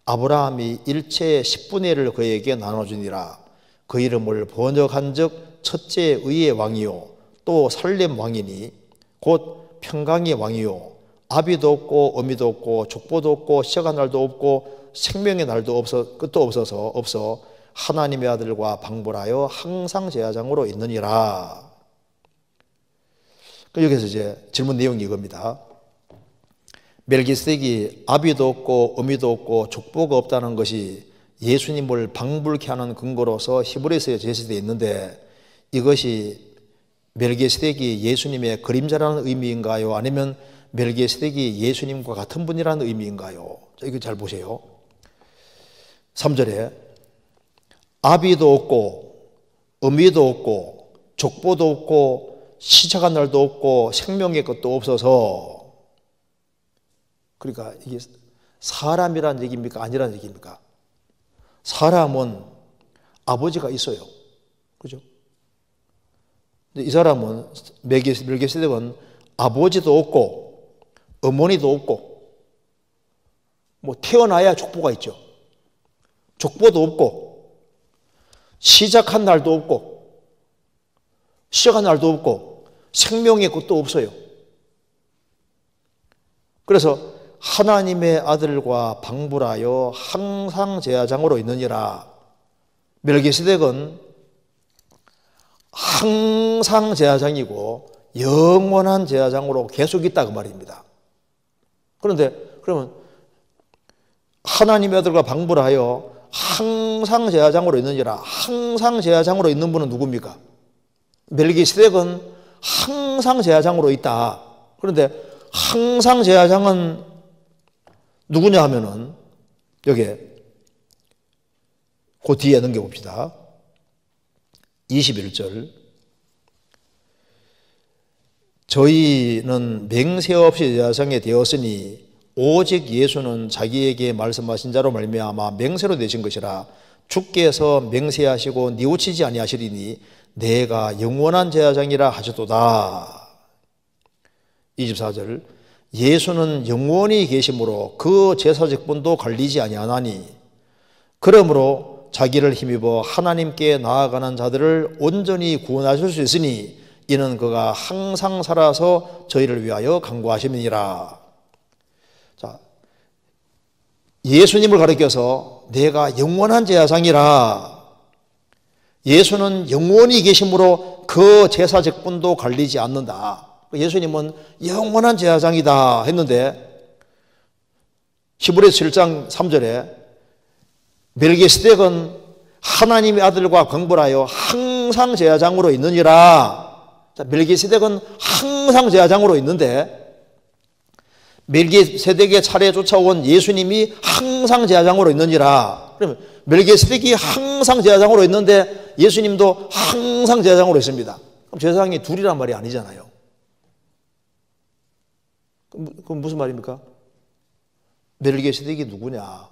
아브라함이 일체의 10분의 1을 그에게 나눠주니라. 그 이름을 번역한즉 첫째 의의 왕이요 또 살렘 왕이니 곧 평강의 왕이요 아비도 없고 어미도 없고 족보도 없고 시작한 날도 없고 생명의 날도 끝도 없어 하나님의 아들과 방불하여 항상 제사장으로 있느니라. 여기서 이제 질문 내용이 이겁니다. 멜기세덱이 아비도 없고 어미도 없고 족보가 없다는 것이 예수님을 방불케 하는 근거로서 히브리서에 제시되어 있는데 이것이 멜기세덱이 예수님의 그림자라는 의미인가요? 아니면 멜기세덱이 예수님과 같은 분이라는 의미인가요? 이거 잘 보세요. 3절에 아비도 없고 어미도 없고 족보도 없고 시작한 날도 없고 생명의 것도 없어서, 그러니까 이게 사람이란 얘기입니까? 아니란 얘기입니까? 사람은 아버지가 있어요. 그죠? 근데 이 사람은 멜기세덱은 아버지도 없고 어머니도 없고 뭐 태어나야 족보가 있죠. 족보도 없고 시작한 날도 없고 시작한 날도 없고 생명의 것도 없어요. 그래서 하나님의 아들과 방불하여 항상 제사장으로 있느니라. 멜기세덱은 항상 제사장이고 영원한 제사장으로 계속 있다 그 말입니다. 그런데 그러면 하나님의 아들과 방불하여 항상 제사장으로 있느니라. 항상 제사장으로 있는 분은 누굽니까? 멜기세덱은 항상 제사장으로 있다. 그런데 항상 제사장은 누구냐 하면은 여기에 그 뒤에 넘겨봅시다. 21절. 저희는 맹세 없이 제사장이 되었으니 오직 예수는 자기에게 말씀하신 자로 말미암아 맹세로 되신 것이라. 주께서 맹세하시고 뉘우치지 아니하시리니 내가 영원한 제사장이라 하셨도다. 24절. 예수는 영원히 계심으로 그 제사직분도 갈리지 아니하나니 그러므로 자기를 힘입어 하나님께 나아가는 자들을 온전히 구원하실 수 있으니 이는 그가 항상 살아서 저희를 위하여 간구하심이니라. 자, 예수님을 가리켜서 내가 영원한 제사장이라. 예수는 영원히 계심으로 그 제사직분도 갈리지 않는다. 예수님은 영원한 제사장이다 했는데 히브리서 7장 3절에 멜기세덱은 하나님의 아들과 방불하여 항상 제사장으로 있느니라. 자, 멜기세덱은 항상 제사장으로 있는데 멜기세덱의 차례에 쫓아온 예수님이 항상 제사장으로 있느니라. 그러면 멜기세덱이 항상 제사장으로 있는데 예수님도 항상 제사장으로 있습니다. 그럼 제사장이 둘이란 말이 아니잖아요. 그럼 무슨 말입니까? 멜기세덱이 누구냐?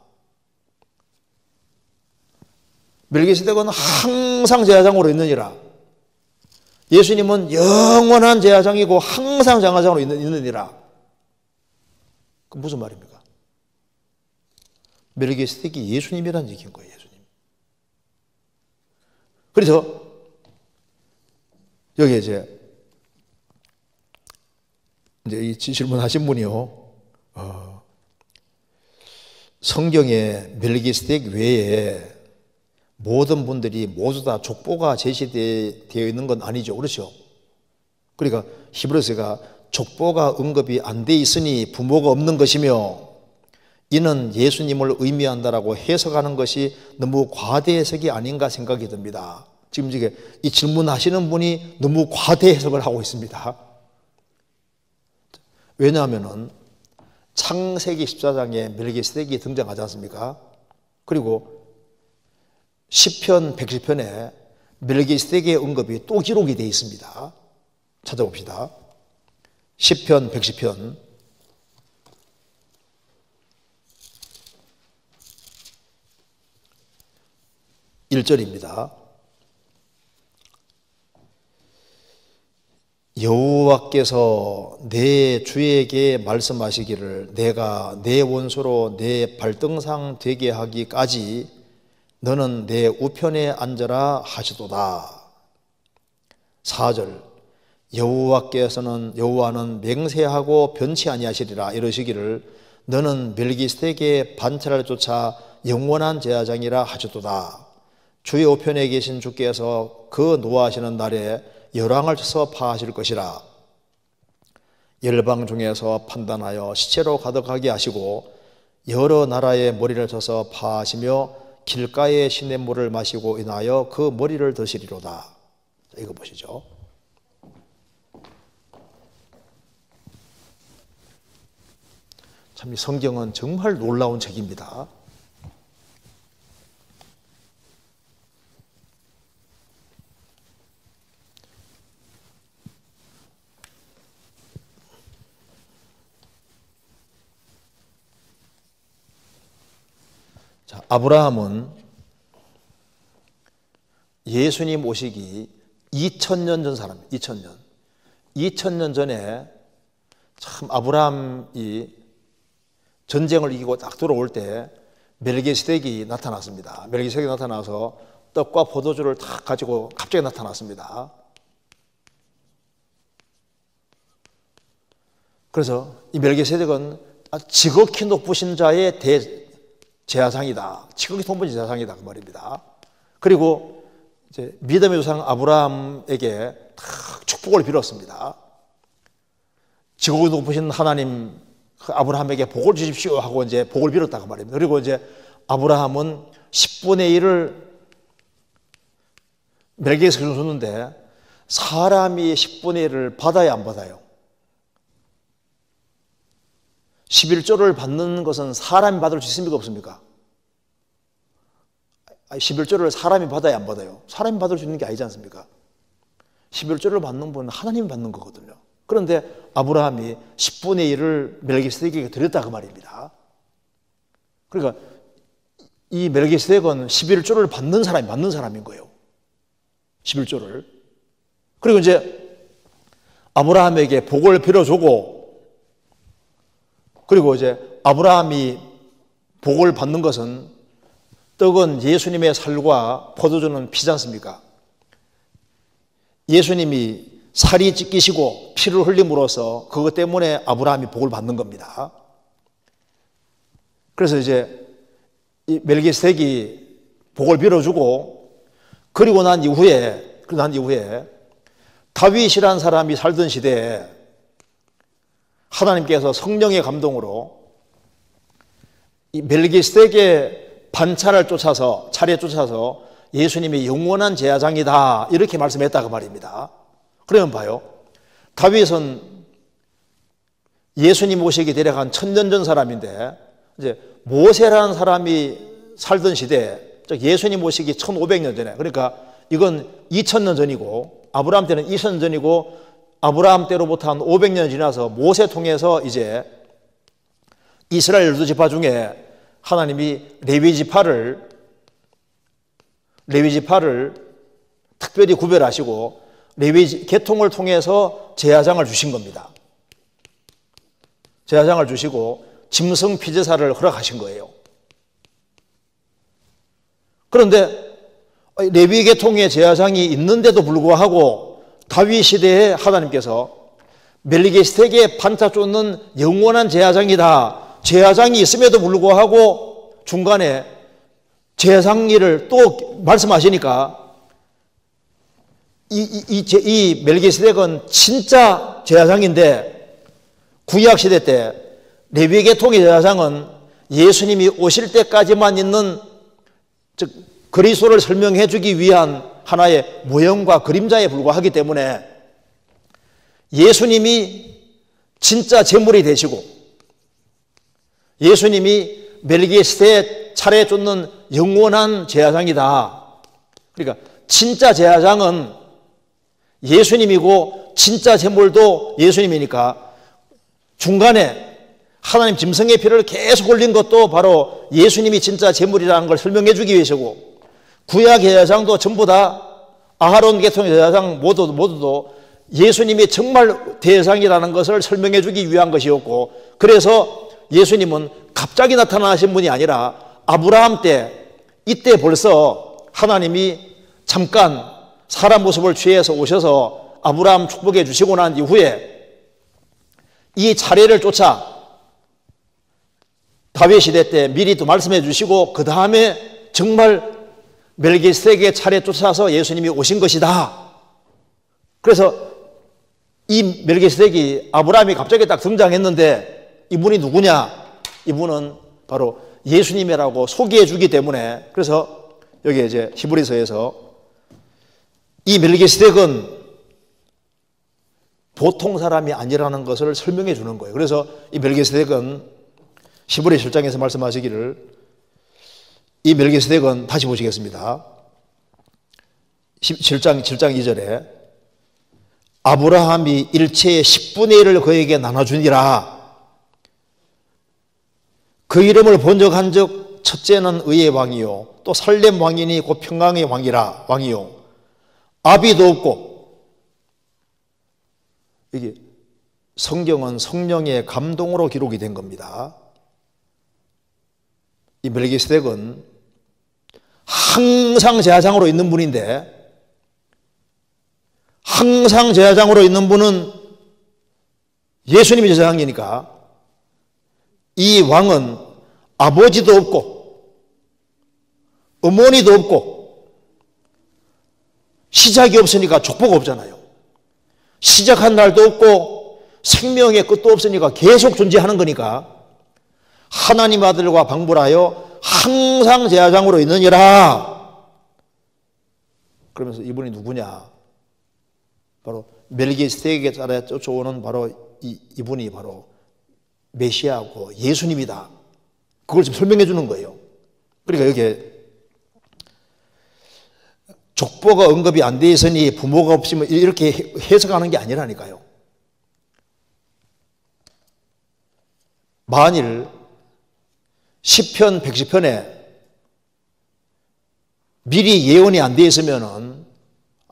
멜기세덱은 항상 제사장으로 있느니라. 예수님은 영원한 제사장이고 항상 제사장으로 있느니라. 그 무슨 말입니까? 멜기세덱이 예수님이라는 얘기인 거예요. 예수님. 그래서 여기 이제 이 질문하신 분이요, 성경에 멜기세덱 외에 모든 분들이 모두 다 족보가 제시되어 있는 건 아니죠. 그렇죠? 그러니까 히브리서가 족보가 언급이 안 돼 있으니 부모가 없는 것이며 이는 예수님을 의미한다라고 해석하는 것이 너무 과대 해석이 아닌가 생각이 듭니다. 지금 이게 이 질문하시는 분이 너무 과대 해석을 하고 있습니다. 왜냐하면은 창세기 14장에 멜기세덱이 등장하지 않습니까? 그리고 시편 110편에 멜기세덱의 언급이 또 기록이 되어 있습니다. 찾아봅시다. 시편 110편 1절입니다. 여호와께서 내 주에게 말씀하시기를 내가 내 원수로 내 발등상 되게 하기까지 너는 내 우편에 앉으라 하시도다. 4절 여호와는 맹세하고 변치 아니하시리라 이러시기를 너는 멜기세덱의 반차를 쫓아 영원한 제사장이라 하시도다. 주의 우편에 계신 주께서 그 노하시는 날에 열왕을 쳐서 파하실 것이라. 열방 중에서 판단하여 시체로 가득하게 하시고 여러 나라의 머리를 쳐서 파하시며 길가의 시냇물을 마시고 인하여 그 머리를 드시리로다. 이거 보시죠. 참 이 성경은 정말 놀라운 책입니다. 자, 아브라함은 예수님 오시기 2000년 전 사람입니다. 2000년 전에 참 아브라함이 전쟁을 이기고 딱 돌아올 때 멜기세덱이 나타났습니다. 멜기세덱이 나타나서 떡과 포도주를 딱 가지고 갑자기 나타났습니다. 그래서 이 멜기세덱은 지극히 높으신 자의 제사장이다. 지극히 높은 제사장이다 그 말입니다. 그리고 이제 믿음의 조상 아브라함에게 딱 축복을 빌었습니다. 지극히 높으신 하나님 아브라함에게 복을 주십시오 하고 이제 복을 빌었다고 말입니다. 그리고 이제 아브라함은 10분의 1을 멜기세덱에 줬는데 사람이 10분의 1을 받아야 안 받아요? 11조를 받는 것은 사람이 받을 수 있습니까 없습니까? 11조를 사람이 받아야 안 받아요? 사람이 받을 수 있는 게 아니지 않습니까? 11조를 받는 분은 하나님이 받는 거거든요. 그런데 아브라함이 10분의 1을 멜기세덱에게 드렸다 그 말입니다. 그러니까 이 멜기세덱은 11조를 받는 사람인 거예요. 11조를. 그리고 이제 아브라함에게 복을 빌어주고, 그리고 이제 아브라함이 복을 받는 것은 떡은 예수님의 살과 포도주는 피지 않습니까? 예수님이 살이 찢기시고 피를 흘림으로써 그것 때문에 아브라함이 복을 받는 겁니다. 그래서 이제 이 멜기세덱이 복을 빌어주고, 그리고 난 이후에 다윗이라는 사람이 살던 시대에 하나님께서 성령의 감동으로 이 멜기세덱의 반차를 쫓아서, 차례 쫓아서 예수님이 영원한 제사장이다 이렇게 말씀했다고 말입니다. 그러면 봐요. 다윗은 예수님 오시기 대략 1000년 전 사람인데, 이제 모세라는 사람이 살던 시대에, 즉 예수님 오시기 1500년 전에, 그러니까 이건 2000년 전이고 아브라함 때는 2000년 전이고, 아브라함 때로부터 한 500년 지나서 모세 통해서 이제 이스라엘 12지파 중에 하나님이 레위 지파를 특별히 구별하시고 레위 계통을 통해서 제사장을 주신 겁니다. 제사장을 주시고 짐승 피제사를 허락하신 거예요. 그런데 레위 계통의 제사장이 있는데도 불구하고 다윗 시대에 하나님께서 멜기세덱의 반차 쫓는 영원한 제사장이다. 제사장이 있음에도 불구하고 중간에 제사장 일을 또 말씀하시니까 이 멜기세덱은 진짜 제사장인데, 구약시대 때 레위 계통의 제사장은 예수님이 오실 때까지만 있는, 즉 그리스도를 설명해 주기 위한 하나의 모형과 그림자에 불과하기 때문에 예수님이 진짜 제물이 되시고 예수님이 멜기세덱 차례 쫓는 영원한 제사장이다. 그러니까 진짜 제사장은 예수님이고 진짜 제물도 예수님이니까 중간에 하나님 짐승의 피를 계속 흘린 것도 바로 예수님이 진짜 제물이라는 걸 설명해 주기 위해서고, 구약 제사장도 전부 다 아하론 계통의 제사장 모두도 예수님이 정말 대상이라는 것을 설명해 주기 위한 것이었고, 그래서 예수님은 갑자기 나타나신 분이 아니라 아브라함 때, 이때 벌써 하나님이 잠깐 사람 모습을 취해서 오셔서 아브라함 축복해 주시고 난 이후에 이 차례를 쫓아 다윗 시대 때 미리 또 말씀해 주시고, 그 다음에 정말 멜기세덱의 차례 쫓아서 예수님이 오신 것이다. 그래서 이 멜기세덱이 아브라함이 갑자기 딱 등장했는데 이분이 누구냐? 이분은 바로 예수님이라고 소개해 주기 때문에, 그래서 여기 이제 히브리서에서 이 멜기세덱은 보통 사람이 아니라는 것을 설명해 주는 거예요. 그래서 이 멜기세덱은 히브리 7장에서 말씀하시기를, 이 멜기세덱은 다시 보시겠습니다. 7장 2절에 아브라함이 일체의 10분의 1을 그에게 나눠주니라. 그 이름을 번역한즉 첫째는 의의 왕이요 또 살렘 왕이니 곧 평강의 왕이요 아비도 없고. 이게 성경은 성령의 감동으로 기록이 된 겁니다. 이 멜기세덱은 항상 제사장으로 있는 분인데, 항상 제사장으로 있는 분은 예수님이 제사장이니까 이 왕은 아버지도 없고 어머니도 없고 시작이 없으니까 족보가 없잖아요. 시작한 날도 없고 생명의 끝도 없으니까 계속 존재하는 거니까 하나님 아들과 방불하여 항상 제사장으로 있느니라. 그러면서 이분이 누구냐? 바로 멜기세덱에 따라 쫓아오는 바로 이분이 바로 메시아고 예수님이다. 그걸 지금 설명해 주는 거예요. 그러니까 여기에 족보가 언급이 안 돼 있으니 부모가 없으면 이렇게 해석하는 게 아니라니까요. 만일 시편 110편에 미리 예언이 안 돼 있으면은,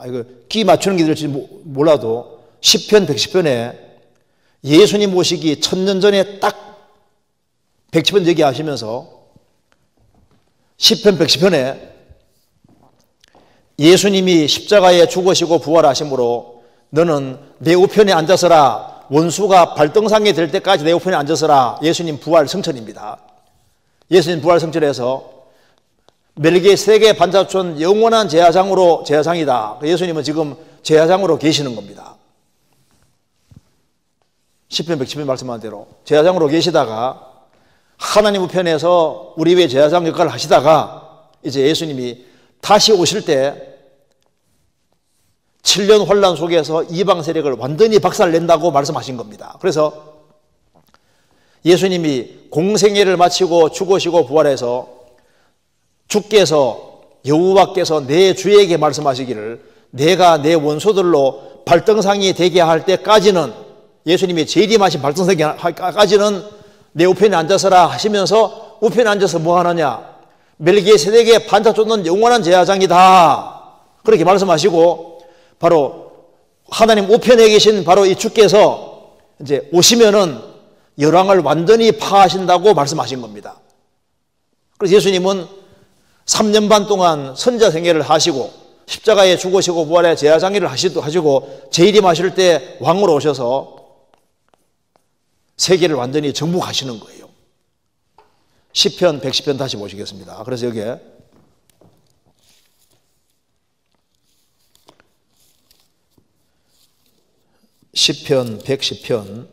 이거 끼 맞추는 게 될지 몰라도 시편 110편에 예수님 오시기 1000년 전에 딱 110편 얘기하시면서 시편 110편에 예수님이 십자가에 죽으시고 부활하심으로 너는 내 우편에 앉아서라, 원수가 발등상에 될 때까지 내 우편에 앉아서라. 예수님 부활 성천입니다. 예수님 부활 성천에서 멜기세덱의 반자촌 영원한 제사장으로 제사장이다. 예수님은 지금 제사장으로 계시는 겁니다. 시편 110편 말씀한 대로 제사장으로 계시다가 하나님 우편에서 우리 위해 제사장 역할을 하시다가 이제 예수님이 다시 오실 때 7년 혼란 속에서 이방 세력을 완전히 박살낸다고 말씀하신 겁니다. 그래서 예수님이 공생애를 마치고 죽으시고 부활해서 주께서 여호와께서 내 주에게 말씀하시기를 내가 내 원수들로 발등상이 되게 할 때까지는, 예수님이 재림하신 발등상까지는 내 우편에 앉아서라 하시면서 우편에 앉아서 뭐 하느냐? 멜기세덱의 반차 쫓는 영원한 제사장이다. 그렇게 말씀하시고 바로 하나님 우편에 계신 바로 이 주께서 이제 오시면은 열왕을 완전히 파하신다고 말씀하신 겁니다. 그래서 예수님은 3년 반 동안 선자 생애를 하시고 십자가에 죽으시고 부활의 제사장일을 하시고 재림하실 때 왕으로 오셔서 세계를 완전히 정복하시는 거예요. 시편 110편 다시 보시겠습니다. 그래서 여기에 시편 110편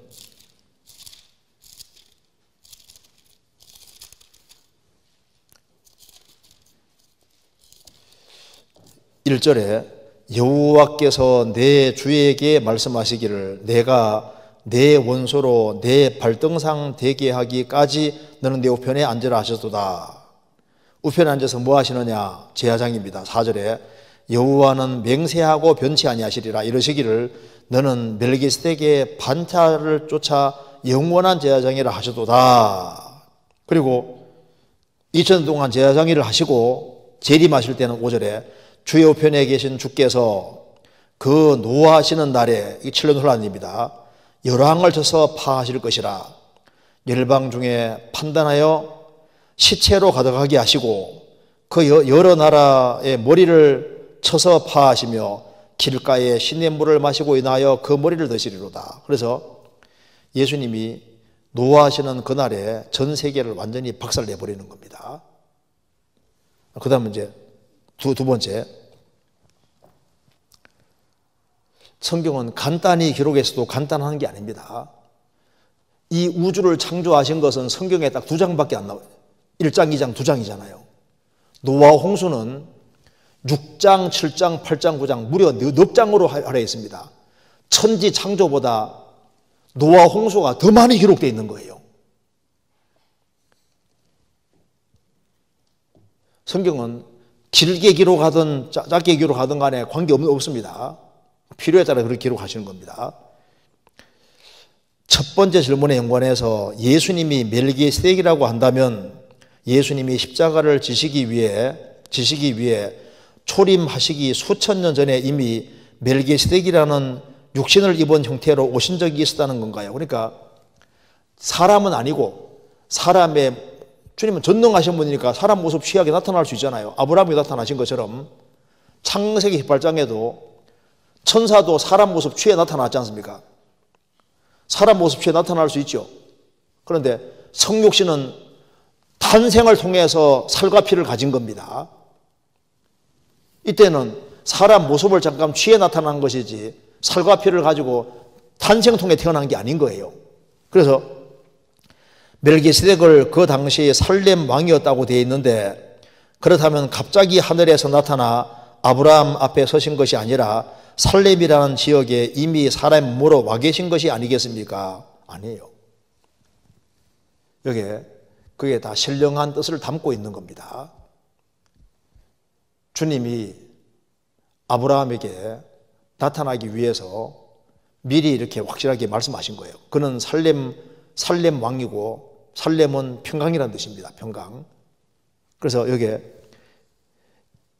1절에 여호와께서 내 주에게 말씀하시기를 내가 내 원수로 내 발등상 되게 하기까지 너는 내 우편에 앉으라 하셨도다. 우편에 앉아서 뭐 하시느냐? 제사장입니다. 4절에 여호와는 맹세하고 변치 아니하시리라 이러시기를 너는 멜기세덱의 반차를 쫓아 영원한 제사장이라 하셨도다. 그리고 2000년 동안 제사장 일을 하시고 재림하실 때는 5절에 주의 우편에 계신 주께서 그 노하시는 날에, 이 7년 혼란입니다. 열왕을 쳐서 파하실 것이라. 열방 중에 판단하여 시체로 가득하게 하시고 그 여러 나라의 머리를 쳐서 파하시며 길가에 신의 물을 마시고 인하여 그 머리를 드시리로다. 그래서 예수님이 노하시는 그날에 전 세계를 완전히 박살내버리는 겁니다. 그 다음은 이제 두 번째, 성경은 간단히 기록해서도 간단한 게 아닙니다. 이 우주를 창조하신 것은 성경에 딱 2장밖에 안 나와요. 1장, 2장, 2장이잖아요. 노아 홍수는 6장, 7장, 8장, 9장 무려 4장으로 하려 했습니다. 천지 창조보다 노아 홍수가 더 많이 기록되어 있는 거예요. 성경은 길게 기록하든 짧게 기록하든 간에 관계없습니다. 필요에 따라 그렇게 기록하시는 겁니다. 첫 번째 질문에 연관해서 예수님이 멜기세덱이라고 한다면 예수님이 십자가를 지시기 위해 초림하시기 수천 년 전에 이미 멜기세덱이라는 육신을 입은 형태로 오신 적이 있었다는 건가요? 그러니까 사람은 아니고 주님은 전능하신 분이니까 사람 모습 취하게 나타날 수 있잖아요. 아브라함이 나타나신 것처럼 창세기 18장에도 천사도 사람 모습 취해 나타났지 않습니까? 사람 모습 취해 나타날 수 있죠. 그런데 성육신은 탄생을 통해서 살과 피를 가진 겁니다. 이때는 사람 모습을 잠깐 취해 나타난 것이지 살과 피를 가지고 탄생 통해 태어난 게 아닌 거예요. 그래서 멜기세덱을 그 당시에 살렘 왕이었다고 되어 있는데, 그렇다면 갑자기 하늘에서 나타나 아브라함 앞에 서신 것이 아니라 살렘이라는 지역에 이미 사람의 몸으로 와 계신 것이 아니겠습니까? 아니에요. 그게 다 신령한 뜻을 담고 있는 겁니다. 주님이 아브라함에게 나타나기 위해서 미리 이렇게 확실하게 말씀하신 거예요. 그는 살렘 왕이고, 살렘은 평강이라는 뜻입니다. 평강. 그래서 여기에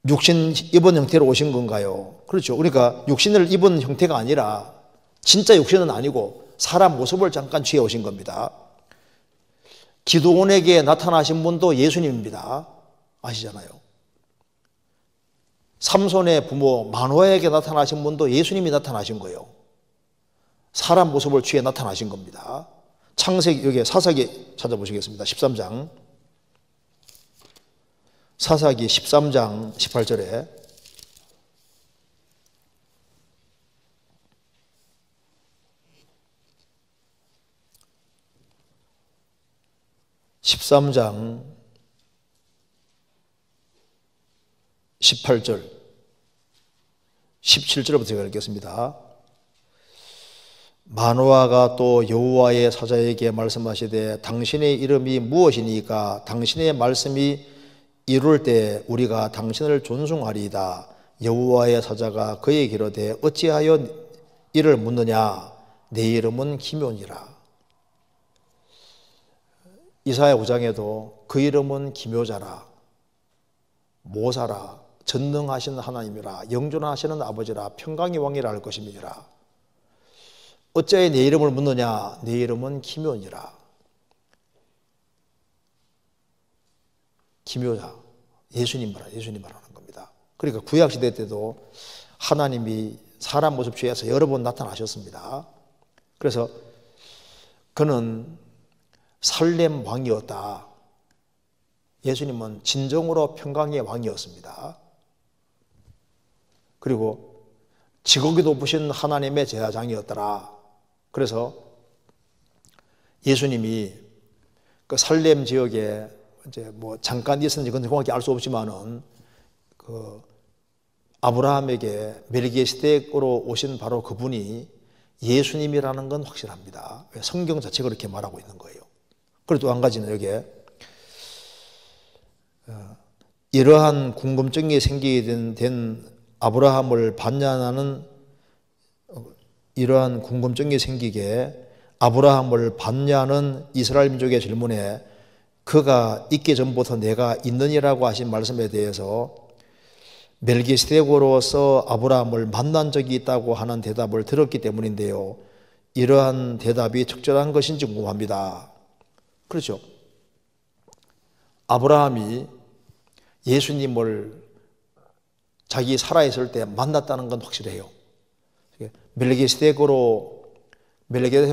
육신 입은 형태로 오신 건가요? 그렇죠. 그러니까 육신을 입은 형태가 아니라 진짜 육신은 아니고 사람 모습을 잠깐 취해 오신 겁니다. 기드온에게 나타나신 분도 예수님입니다. 아시잖아요. 삼손의 부모 마노아에게 나타나신 분도 예수님이 나타나신 거예요. 사람 모습을 취해 나타나신 겁니다. 창세기, 여기 사사기 찾아보시겠습니다. 13장. 사사기 13장 18절에 13장 18절 17절부터 제가 읽겠습니다. 마노아가 또 여호와의 사자에게 말씀하시되 당신의 이름이 무엇이니까 당신의 말씀이 이룰 때 우리가 당신을 존숭하리이다. 여호와의 사자가 그에게 이르되 어찌하여 이를 묻느냐 내 이름은 기묘니라. 이사야 9장에도 그 이름은 기묘자라 모사라 전능하신 하나님이라 영존하시는 아버지라 평강의 왕이라 할 것임이니라. 어찌하여 내 이름을 묻느냐 내 이름은 기묘니라. 기묘자 예수님 말하는 겁니다. 그러니까 구약시대 때도 하나님이 사람 모습 취해서 여러 번 나타나셨습니다. 그래서 그는 살렘 왕이었다. 예수님은 진정으로 평강의 왕이었습니다. 그리고 지극히 높으신 하나님의 제사장이었더라. 그래서 예수님이 그 살렘 지역에 이제 뭐 잠깐 있었는지 그건 정확히 알 수 없지만은 그 아브라함에게 멜기세덱으로 오신 바로 그분이 예수님이라는 건 확실합니다. 성경 자체가 그렇게 말하고 있는 거예요. 그리고 또 한 가지는 여기에 이러한 궁금증이 생기게 된 아브라함을 반려하는 이러한 궁금증이 생기게 아브라함을 반려하는 이스라엘 민족의 질문에 그가 있기 전부터 내가 있느니라고 하신 말씀에 대해서 멜기세덱으로서 아브라함을 만난 적이 있다고 하는 대답을 들었기 때문인데요. 이러한 대답이 적절한 것인지 궁금합니다. 그렇죠. 아브라함이 예수님을 자기 살아있을 때 만났다는 건 확실해요. 멜기세덱의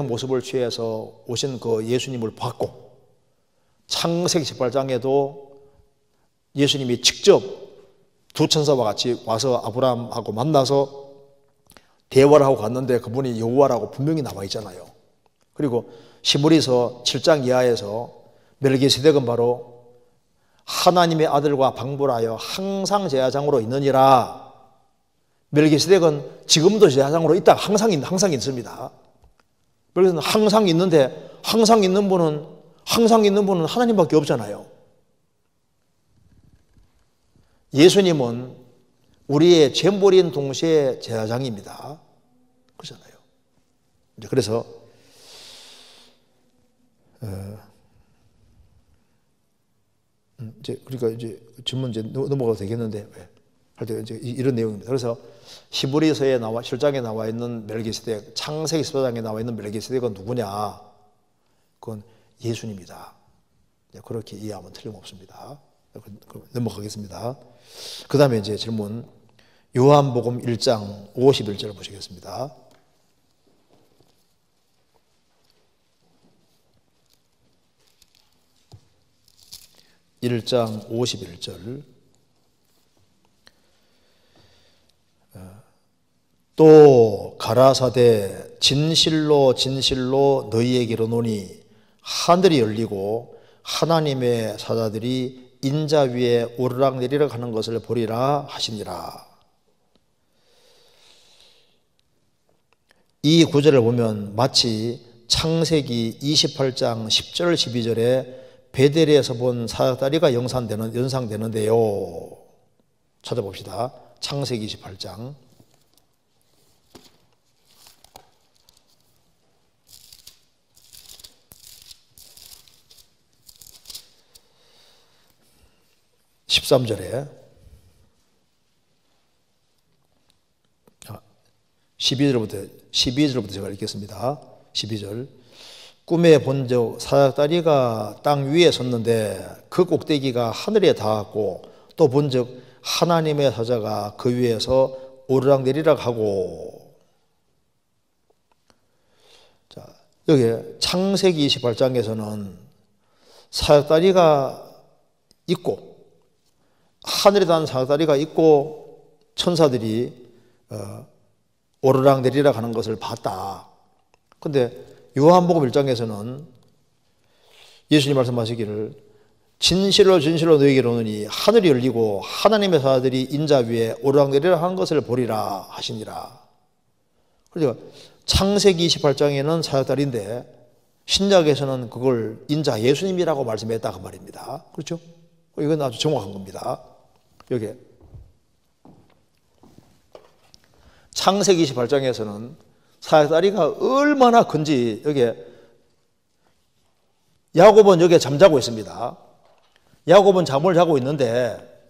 모습을 취해서 오신 그 예수님을 봤고, 창세기 18장에도 예수님이 직접 두 천사와 같이 와서 아브라함하고 만나서 대화를 하고 갔는데 그분이 여호와라고 분명히 나와 있잖아요. 그리고 히브리서 7장 이하에서 멜기세덱은 바로 하나님의 아들과 방불하여 항상 제사장으로 있느니라. 멜기세덱은 지금도 제사장으로 있다. 항상 있습니다. 그래서 항상 있는데 항상 있는 분은 하나님밖에 없잖아요. 예수님은 우리의 죄물인 동시에 제사장입니다. 그렇잖아요. 그래서 그러니까 이제 질문 넘어가도 되겠는데 할 때 이제 이런 내용입니다. 그래서 히브리서에 7장에 나와 있는 멜기세덱, 창세기 14장에 나와 있는 멜기세덱은 누구냐? 그건 예수님이다. 그렇게 이해하면 틀림없습니다. 넘어가겠습니다. 그 다음에 이제 질문, 요한복음 1장 51절을 보시겠습니다. (1장 51절) 또 가라사대 진실로 진실로 너희에게 이르노니 하늘이 열리고 하나님의 사자들이 인자 위에 오르락내리락 하는 것을 보리라 하시니라. 이 구절을 보면 마치 창세기 28장 10절 12절에 베델에서 본 사자다리가 연상되는데요. 찾아봅시다. 창세기 28장 13절에 12절부터 제가 읽겠습니다. 12절 꿈에 본즉 사자다리가 땅 위에 섰는데 그 꼭대기가 하늘에 닿았고 또 본즉 하나님의 사자가 그 위에서 오르락내리락 하고. 자, 여기 창세기 28장에서는 사자다리가 있고 하늘에 닿은 사자다리가 있고 천사들이 오르락내리락 하는 것을 봤다. 그런데 요한복음 1장에서는 예수님 말씀하시기를 진실로 진실로 너희에게 이르노니 하늘이 열리고 하나님의 사자들이 인자 위에 오르락내리락 하는 것을 보리라 하시니라. 그러니까 창세기 28장에는 사자다리인데 신약에서는 그걸 인자 예수님이라고 말씀했다 그 말입니다. 그렇죠? 이건 아주 정확한 겁니다. 여기 창세기 28장에서는 사자다리가 얼마나 큰지 여기 야곱은 여기에 잠자고 있습니다. 야곱은 잠을 자고 있는데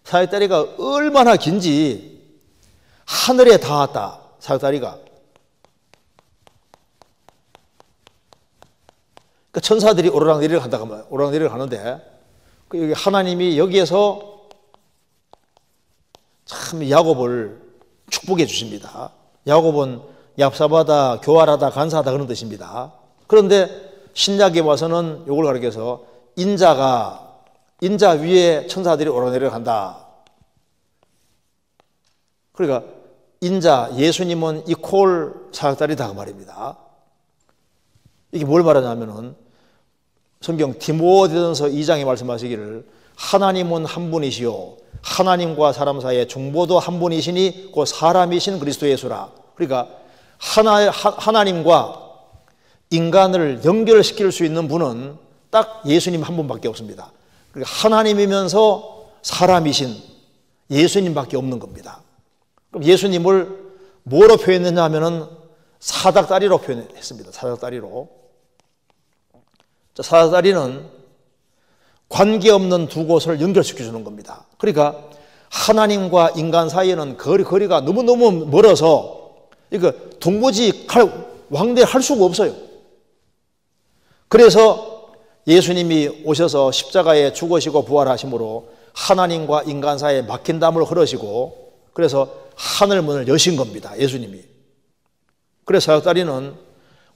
사자다리가 얼마나 긴지 하늘에 닿았다. 사자다리가. 그러니까 천사들이 오르락내리락 한다고 오르락내리락 하는데 여기 하나님이 여기에서 참 야곱을 축복해 주십니다. 야곱은 얍사바다, 교활하다, 간사하다 그런 뜻입니다. 그런데 신약에 와서는 이걸 가리켜서 인자 위에 천사들이 오르락내리락 한다. 그러니까 인자 예수님은 이퀄 사역자리다 그 말입니다. 이게 뭘 말하냐면은 성경 디모데전서 2장에 말씀하시기를 하나님은 한 분이시요 하나님과 사람 사이에 중보도 한 분이시니 그 사람이신 그리스도 예수라. 그러니까 하나님과 인간을 연결시킬 수 있는 분은 딱 예수님 한 분밖에 없습니다. 그러니까 하나님이면서 사람이신 예수님밖에 없는 겁니다. 그럼 예수님을 뭐로 표현했냐 하면은 사닥다리로 표현했습니다. 사닥다리로. 자, 사닥다리는 관계없는 두 곳을 연결시켜 주는 겁니다. 그러니까 하나님과 인간 사이에는 거리가 너무너무 멀어서 이거 도무지 왕래할 수가 없어요. 그래서 예수님이 오셔서 십자가에 죽으시고 부활하심으로 하나님과 인간 사이에 막힌 담을 흐르시고 그래서 하늘 문을 여신 겁니다. 예수님이. 그래서 사역다리는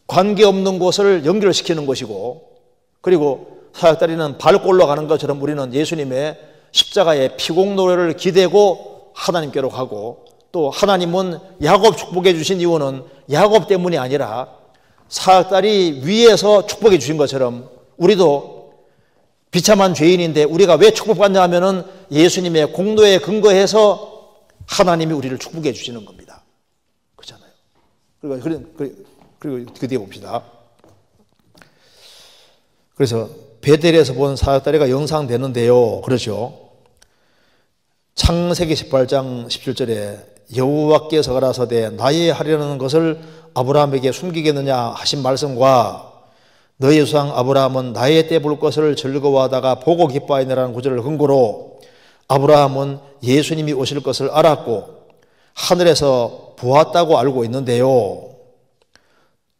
관계없는 곳을 연결시키는 것이고 그리고 사역다리는 발골로 가는 것처럼 우리는 예수님의 십자가의 피공 노래를 기대고 하나님께로 가고 또 하나님은 야곱 축복해 주신 이유는 야곱 때문이 아니라 사역다리 위에서 축복해 주신 것처럼 우리도 비참한 죄인인데 우리가 왜 축복받냐 하면은 예수님의 공로에 근거해서 하나님이 우리를 축복해 주시는 겁니다. 그렇잖아요. 그리고 그 뒤에 봅시다. 그래서 베델에서 본 사역다리가 영상되는데요. 그렇죠. 창세기 18장 17절에 여호와께서 가라사대 나의 하려는 것을 아브라함에게 숨기겠느냐 하신 말씀과 너의 조상 아브라함은 나의 때 볼 것을 즐거워하다가 보고 기뻐하느라는 구절을 근거로 아브라함은 예수님이 오실 것을 알았고 하늘에서 보았다고 알고 있는데요.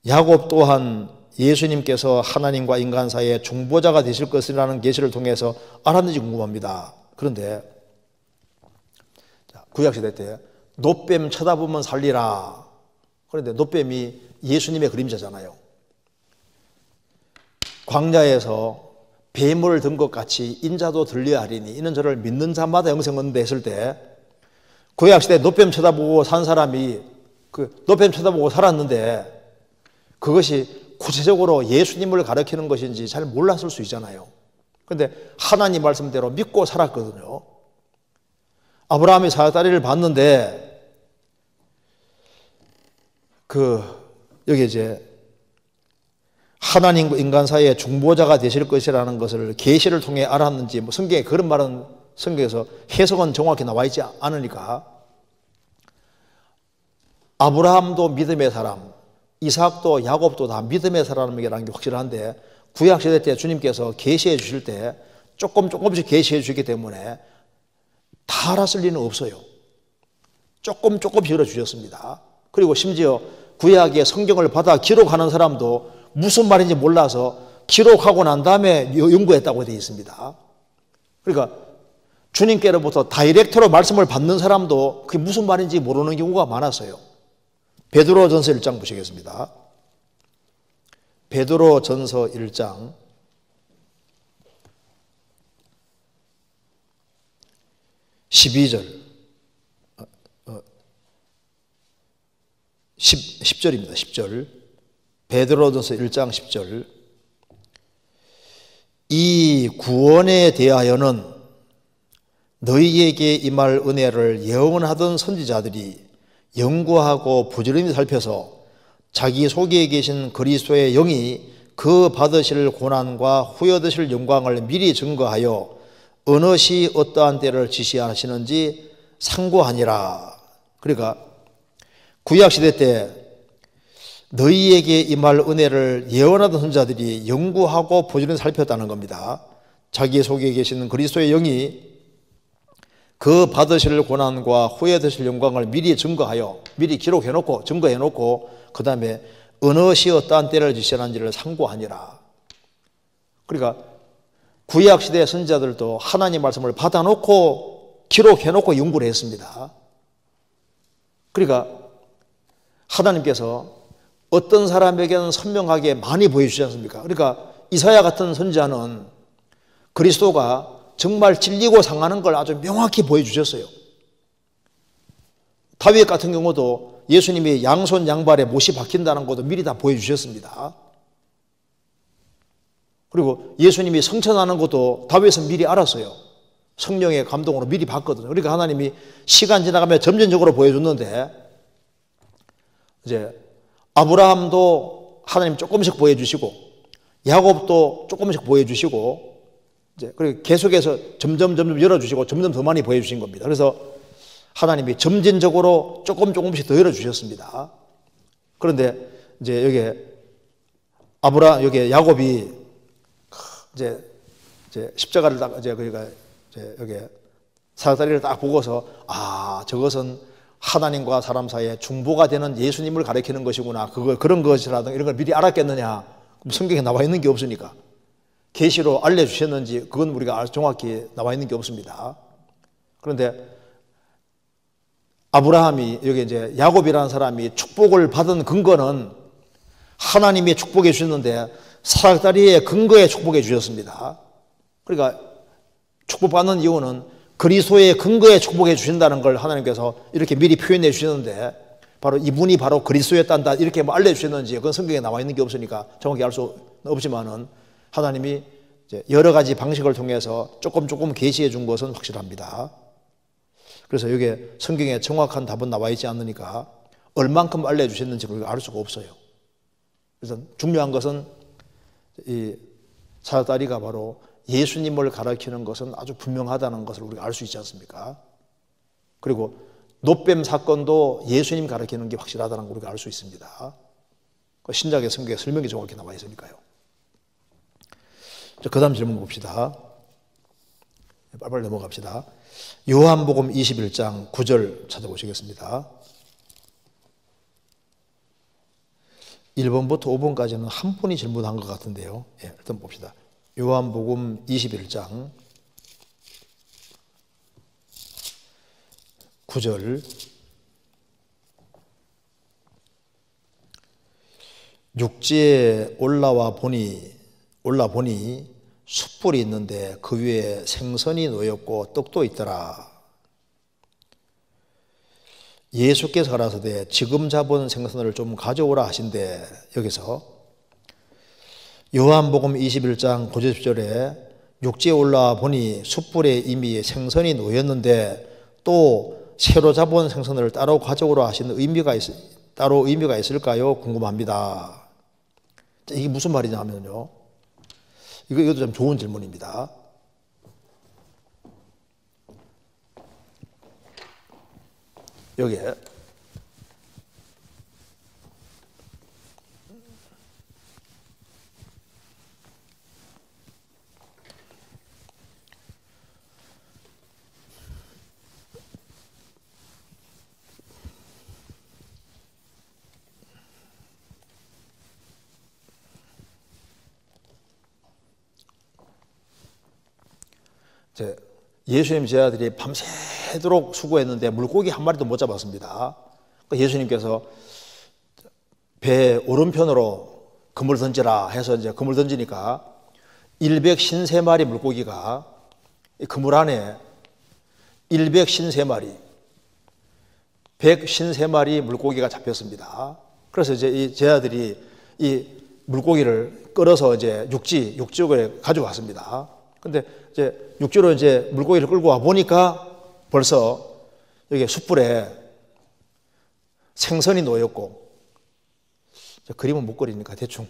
야곱 또한 예수님께서 하나님과 인간 사이에 중보자가 되실 것이라는 계시를 통해서 알았는지 궁금합니다. 그런데 구약시대 때 놋뱀 쳐다보면 살리라. 그런데 놋뱀이 예수님의 그림자잖아요. 광야에서 뱀을 든 것 같이 인자도 들려야 하리니 이는 저를 믿는 자마다 영생 얻는다 했을 때 구약시대 놋뱀 쳐다보고 산 사람이 그 놋뱀 쳐다보고 살았는데 그것이 구체적으로 예수님을 가리키는 것인지 잘 몰랐을 수 있잖아요. 그런데 하나님 말씀대로 믿고 살았거든요. 아브라함이 사역다리를 봤는데 여기 이제 하나님과 인간 사이에 중보자가 되실 것이라는 것을 계시를 통해 알았는지 성경에 그런 말은 성경에서 해석은 정확히 나와 있지 않으니까 아브라함도 믿음의 사람 이삭도 야곱도 다 믿음의 사람이라는 게 확실한데 구약시대 때 주님께서 계시해 주실 때 조금씩 계시해 주시기 때문에 다 알았을 리는 없어요. 조금씩 열어주셨습니다. 그리고 심지어 구약의 성경을 받아 기록하는 사람도 무슨 말인지 몰라서 기록하고 난 다음에 연구했다고 되어 있습니다. 그러니까 주님께로부터 다이렉트로 말씀을 받는 사람도 그게 무슨 말인지 모르는 경우가 많았어요. 베드로전서 1장 보시겠습니다. 베드로전서 1장 12절 10절입니다. 10절 베드로전서 1장 10절 이 구원에 대하여는 너희에게 임할 은혜를 예언하던 선지자들이 연구하고 부지런히 살펴서 자기 속에 계신 그리스도의 영이 그 받으실 고난과 후에 얻으실 영광을 미리 증거하여 어느 시 어떠한 때를 지시하시는지 상고하니라. 그러니까 구약시대 때 너희에게 임할 은혜를 예언하던 선지자들이 연구하고 부지런히 살폈다는 겁니다. 자기 속에 계시는 그리스도의 영이 그 받으실 고난과 후에 얻으실 영광을 미리 증거하여 미리 기록해놓고 증거해놓고 그 다음에 어느 시 어떠한 때를 지시하는지를 상고하니라. 그러니까 구약시대 선지자들도 하나님 말씀을 받아놓고 기록해놓고 연구를 했습니다. 그러니까 하나님께서 어떤 사람에게는 선명하게 많이 보여주지 않습니까? 그러니까 이사야 같은 선지자는 그리스도가 정말 진리고 상하는 걸 아주 명확히 보여주셨어요. 다윗 같은 경우도 예수님이 양손 양발에 못이 박힌다는 것도 미리 다 보여주셨습니다. 그리고 예수님이 성천하는 것도 다윗은 미리 알았어요. 성령의 감동으로 미리 봤거든요. 그러니까 하나님이 시간 지나가면 점진적으로 보여줬는데 이제 아브라함도 하나님 조금씩 보여주시고 야곱도 조금씩 보여주시고 이제 그리고 계속해서 점점 열어주시고 점점 더 많이 보여주신 겁니다. 그래서 하나님이 점진적으로 조금씩 더 열어주셨습니다. 그런데 이제 여기 야곱이 이제 이제 십자가를 딱 이제 그러니까 이제 여기 사닥다리를 딱 보고서 저것은 하나님과 사람 사이에 중보가 되는 예수님을 가리키는 것이구나. 그런 것이라든가 이런 걸 미리 알았겠느냐? 성경에 나와 있는 게 없으니까. 계시로 알려주셨는지 그건 우리가 정확히 나와 있는 게 없습니다. 그런데 아브라함이 여기 이제 야곱이라는 사람이 축복을 받은 근거는 하나님이 축복해 주셨는데 사닥다리의 근거에 축복해 주셨습니다. 그러니까 축복받는 이유는 그리스도의 근거에 축복해 주신다는 걸 하나님께서 이렇게 미리 표현해 주셨는데 바로 이분이 바로 그리스도였단다 이렇게 뭐 알려주셨는지 그건 성경에 나와 있는 게 없으니까 정확히 알 수 없지만은 하나님이 이제 여러 가지 방식을 통해서 조금 계시해 준 것은 확실합니다. 그래서 여기에 성경에 정확한 답은 나와 있지 않으니까 얼만큼 알려주셨는지 우리가 알 수가 없어요. 그래서 중요한 것은 이 사닥다리가 바로 예수님을 가리키는 것은 아주 분명하다는 것을 우리가 알 수 있지 않습니까? 그리고 놋뱀 사건도 예수님 가리키는 게 확실하다는 걸 우리가 알 수 있습니다. 신약의 성경에 설명이 정확히 나와 있으니까요. 그 다음 질문 봅시다. 빨리 넘어갑시다. 요한복음 21장 9절 찾아보시겠습니다. 1번부터 5번까지는 한 분이 질문한 것 같은데요. 일단 봅시다. 요한복음 21장 9절 육지에 올라 보니 숯불이 있는데 그 위에 생선이 놓였고 떡도 있더라. 예수께서 가라사대 지금 잡은 생선을 좀 가져오라 하신대. 여기서 요한복음 21장 9절 10절에 육지에 올라와 보니 숯불에 이미 생선이 놓였는데 또 새로 잡은 생선을 따로 가져오라 하시는 따로 의미가 있을까요? 궁금합니다. 이게 무슨 말이냐 하면요. 이것도 좀 좋은 질문입니다. 여기에 예수님 제자들이 밤새도록 수고했는데 물고기 한 마리도 못 잡았습니다. 예수님께서 배 오른편으로 그물 던지라 해서 이제 그물 던지니까 153마리 물고기가 그물 안에 153마리 153마리 물고기가 잡혔습니다. 그래서 이제 이 제자들이 이 물고기를 끌어서 이제 육지역에 가져왔습니다. 근데 이제 육지로 이제 물고기를 끌고 와 보니까 벌써 여기 숯불에 생선이 놓였고, 그림은 못 그리니까 대충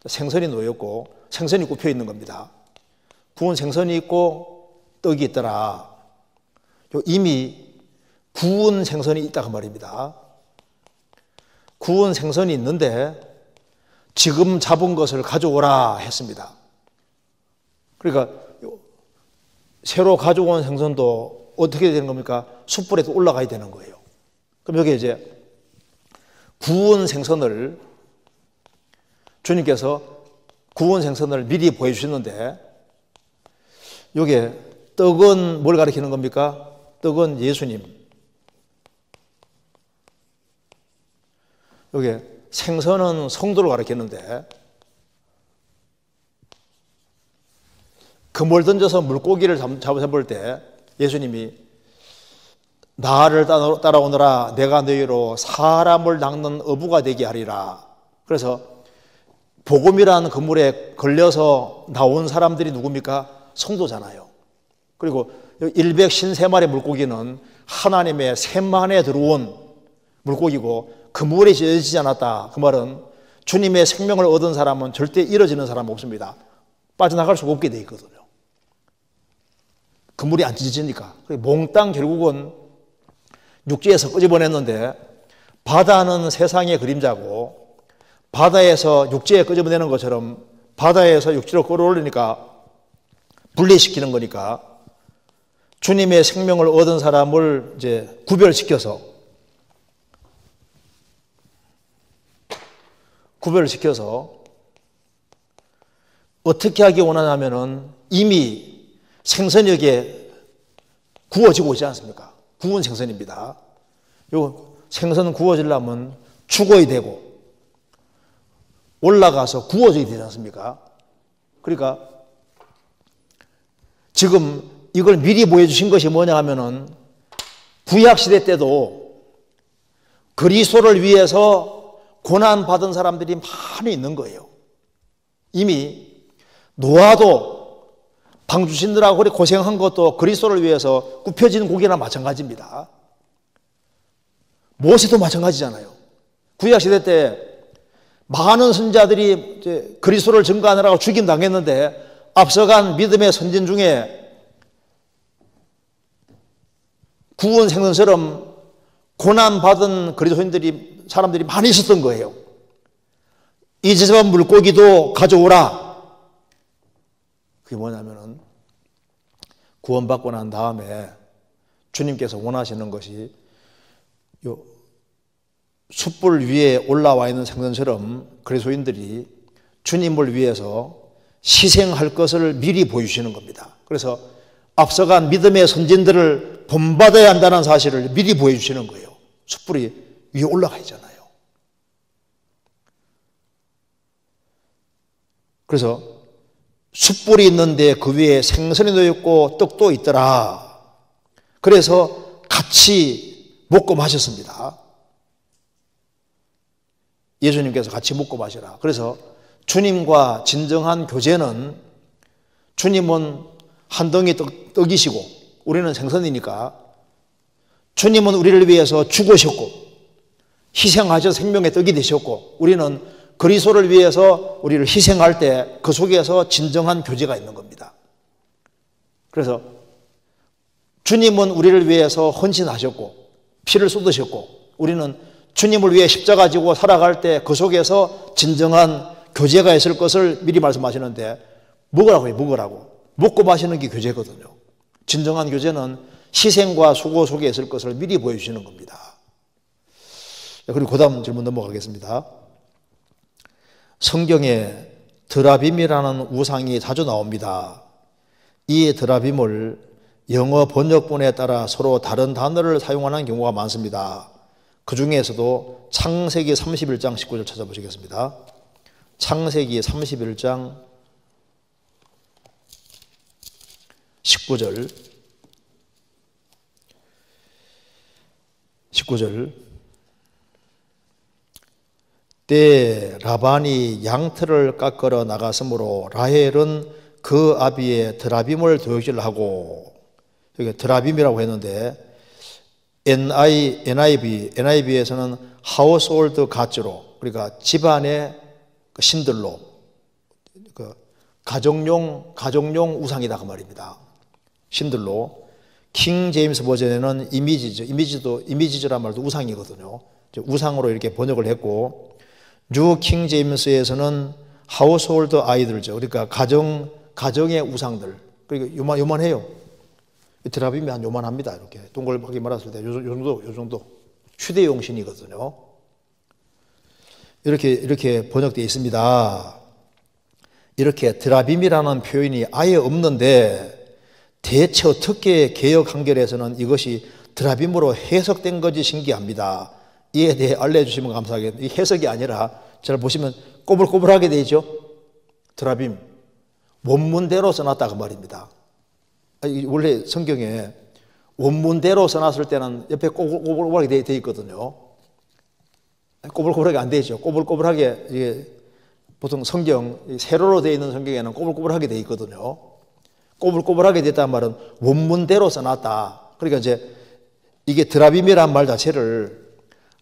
생선이 놓였고 생선이 굽혀 있는 겁니다. 구운 생선이 있고 떡이 있더라. 이미 구운 생선이 있다 그 말입니다. 구운 생선이 있는데 지금 잡은 것을 가져오라 했습니다. 그러니까 새로 가져온 생선도 어떻게 되는 겁니까? 숯불에 올라가야 되는 거예요. 그럼 여기 이제 구운 생선을 주님께서 구운 생선을 미리 보여주셨는데 여기에 떡은 뭘 가리키는 겁니까? 떡은 예수님. 여기 생선은 성도를 가리키는데 그물 던져서 물고기를 잡을 때 예수님이 나를 따라오너라 내가 너희로 사람을 낚는 어부가 되게 하리라. 그래서 복음이라는 그물에 걸려서 나온 사람들이 누굽니까? 성도잖아요. 그리고 153마리 물고기는 하나님의 샘만에 들어온 물고기고 그물에 지어지지 않았다. 그 말은 주님의 생명을 얻은 사람은 절대 잃어지는 사람 없습니다. 빠져나갈 수가 없게 돼 있거든요. 그물이 안 찢어지니까. 몽땅 결국은 육지에서 끄집어냈는데 바다는 세상의 그림자고 바다에서 육지에 끄집어내는 것처럼 바다에서 육지로 끌어올리니까 분리시키는 거니까 주님의 생명을 얻은 사람을 이제 구별시켜서 어떻게 하기 원하냐면은 이미 생선역에 구워지고 있지 않습니까? 구운 생선입니다. 요 생선 구워지려면 죽어야 되고 올라가서 구워져야 되지 않습니까? 그러니까 지금 이걸 미리 보여주신 것이 뭐냐 하면은 구약시대 때도 그리스도를 위해서 고난받은 사람들이 많이 있는 거예요. 이미 노아도 방주신들하고 그렇게 고생한 것도 그리스도를 위해서 굽혀진 고기나 마찬가지입니다. 모세도 마찬가지잖아요. 구약시대 때 많은 선지자들이 이제 그리스도를 증거하느라고 죽임당했는데 앞서간 믿음의 선진 중에 구원 생선처럼 고난받은 그리스도인들이 사람들이 많이 있었던 거예요. 이제서 물고기도 가져오라. 그게 뭐냐면은 구원받고 난 다음에 주님께서 원하시는 것이 요 숯불 위에 올라와 있는 생선처럼 그리스도인들이 주님을 위해서 희생할 것을 미리 보여주시는 겁니다. 그래서 앞서간 믿음의 선진들을 본받아야 한다는 사실을 미리 보여주시는 거예요. 숯불이 위에 올라가 있잖아요. 그래서 숯불이 있는데 그 위에 생선이 놓여 있고 떡도 있더라. 그래서 같이 먹고 마셨습니다. 예수님께서 같이 먹고 마시라. 그래서 주님과 진정한 교제는 주님은 한 덩이 떡이시고 우리는 생선이니까 주님은 우리를 위해서 죽으셨고 희생하셔서 생명의 떡이 되셨고 우리는 그리스도를 위해서 우리를 희생할 때 그 속에서 진정한 교제가 있는 겁니다. 그래서 주님은 우리를 위해서 헌신하셨고 피를 쏟으셨고 우리는 주님을 위해 십자가 지고 살아갈 때 그 속에서 진정한 교제가 있을 것을 미리 말씀하시는데 먹으라고 해요. 먹으라고. 먹고 마시는 게 교제거든요. 진정한 교제는 희생과 수고 속에 있을 것을 미리 보여주시는 겁니다. 그리고 그 다음 질문 넘어가겠습니다. 성경에 드라빔이라는 우상이 자주 나옵니다. 이 드라빔을 영어 번역본에 따라 서로 다른 단어를 사용하는 경우가 많습니다. 그 중에서도 창세기 31장 19절 찾아보시겠습니다. 창세기 31장 19절 때 라반이 양털을 깎으러 나갔으므로 라헬은 그 아비의 드라빔을 도역질하고 여기 드라빔이라고 했는데 NIV에서는 household gods로 그러니까 집안의 신들로 가정용 우상이다 그 말입니다. 신들로 킹 제임스 버전에는 이미지즈란 말도 우상이거든요. 우상으로 이렇게 번역을 했고 뉴 킹 제임스에서는 household idol죠. 그러니까 가정의 우상들. 그러니까 요만해요. 드라빔이 한 요만합니다. 이렇게 동글하게 말았을 때 요 정도 휴대용 신이거든요. 이렇게 번역되어 있습니다. 이렇게 드라빔이라는 표현이 아예 없는데 대체 어떻게 개역 한결에서는 이것이 드라빔으로 해석된 건지 신기합니다. 이에 대해 알려주시면 감사하겠습니다. 이 해석이 아니라 잘 보시면 꼬불꼬불하게 되죠. 드라빔 원문대로 써놨다 그 말입니다. 원래 성경에 원문대로 써놨을 때는 옆에 꼬불꼬불하게 되어 있거든요. 꼬불꼬불하게 안 되죠. 꼬불꼬불하게 이게 보통 성경 세로로 되어 있는 성경에는 꼬불꼬불하게 되어 있거든요. 꼬불꼬불하게 됐다는 말은 원문대로 써놨다. 그러니까 이제 이게 드라빔이란 말 자체를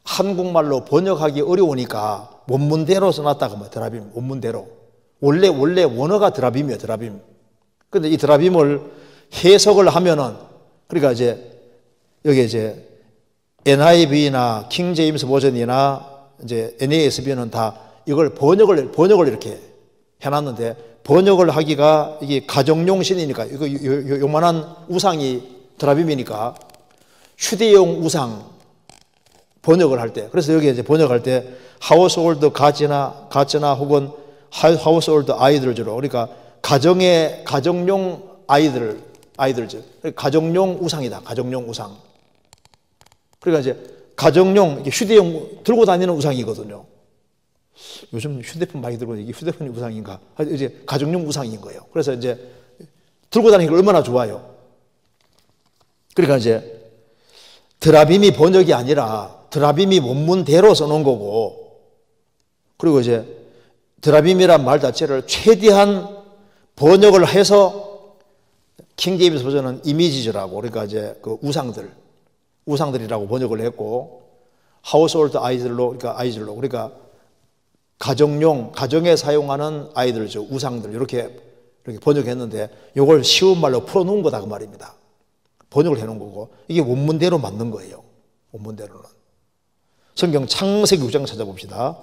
한국말로 번역하기 어려우니까 원문대로 써놨다 그 말. 드라빔 원문대로. 원래 원어가 드라빔이에요. 드라빔. 근데 이 드라빔을 해석을 하면은 그러니까 이제 여기 이제 NIV나 킹 제임스 버전이나 이제 NASB는 다 이걸 번역을 이렇게 해놨는데 번역을 하기가 이게 가정용 신이니까 이거 요만한 우상이 드라빔이니까 휴대용 우상 번역을 할 때, 그래서 여기 이제 번역할 때 하우스홀드 가츠나 혹은 하우스홀드 아이들즈로, 그러니까 가정용 아이들즈, 가정용 우상이다. 가정용 우상. 그러니까 이제 가정용 휴대용 들고 다니는 우상이거든요. 요즘 휴대폰 많이 들고 이게 휴대폰이 우상인가? 이제 가정용 우상인 거예요. 그래서 이제 들고 다니는 게 얼마나 좋아요. 그러니까 이제 드라빔이 번역이 아니라 드라빔이 원문대로 써놓은 거고, 그리고 이제 드라빔이란 말 자체를 최대한 번역을 해서 킹제임스 버전은 이미지즈라고, 그러니까 이제 그 우상들이라고 번역을 했고, 하우스홀드 아이들로, 그러니까 가정에 사용하는 아이들죠. 우상들. 이렇게 번역했는데, 이걸 쉬운 말로 풀어놓은 거다. 그 말입니다. 번역을 해놓은 거고, 이게 원문대로 맞는 거예요. 원문대로는. 성경 창세기 6장 찾아봅시다.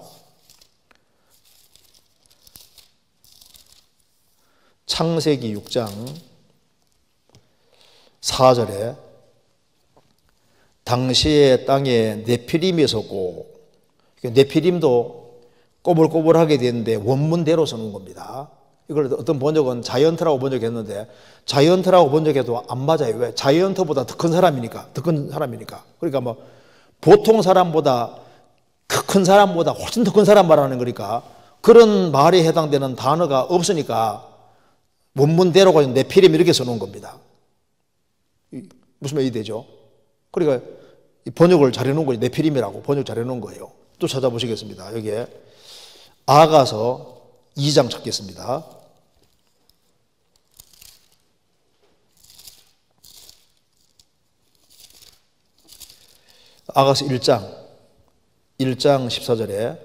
창세기 6장 4절에 당시의 땅에 네피림이 있었고, 네피림도 꼬불꼬불하게 되는데 원문대로 쓰는 겁니다. 이걸 어떤 번역은 자이언트라고 번역했는데 자이언트라고 번역해도 안 맞아요. 왜? 자이언트보다 더 큰 사람이니까. 그러니까 뭐 보통 사람보다 큰 사람보다 훨씬 더 큰 사람 말하는 거니까 그런 말에 해당되는 단어가 없으니까 원문대로가 네피림 이렇게 써놓은 겁니다. 무슨 말이 되죠? 그러니까 번역을 잘해놓은 거예요. 네피림이라고 번역 잘해놓은 거예요. 또 찾아보시겠습니다. 여기에 아가서 2장 찾겠습니다. 아가서 1장 14절에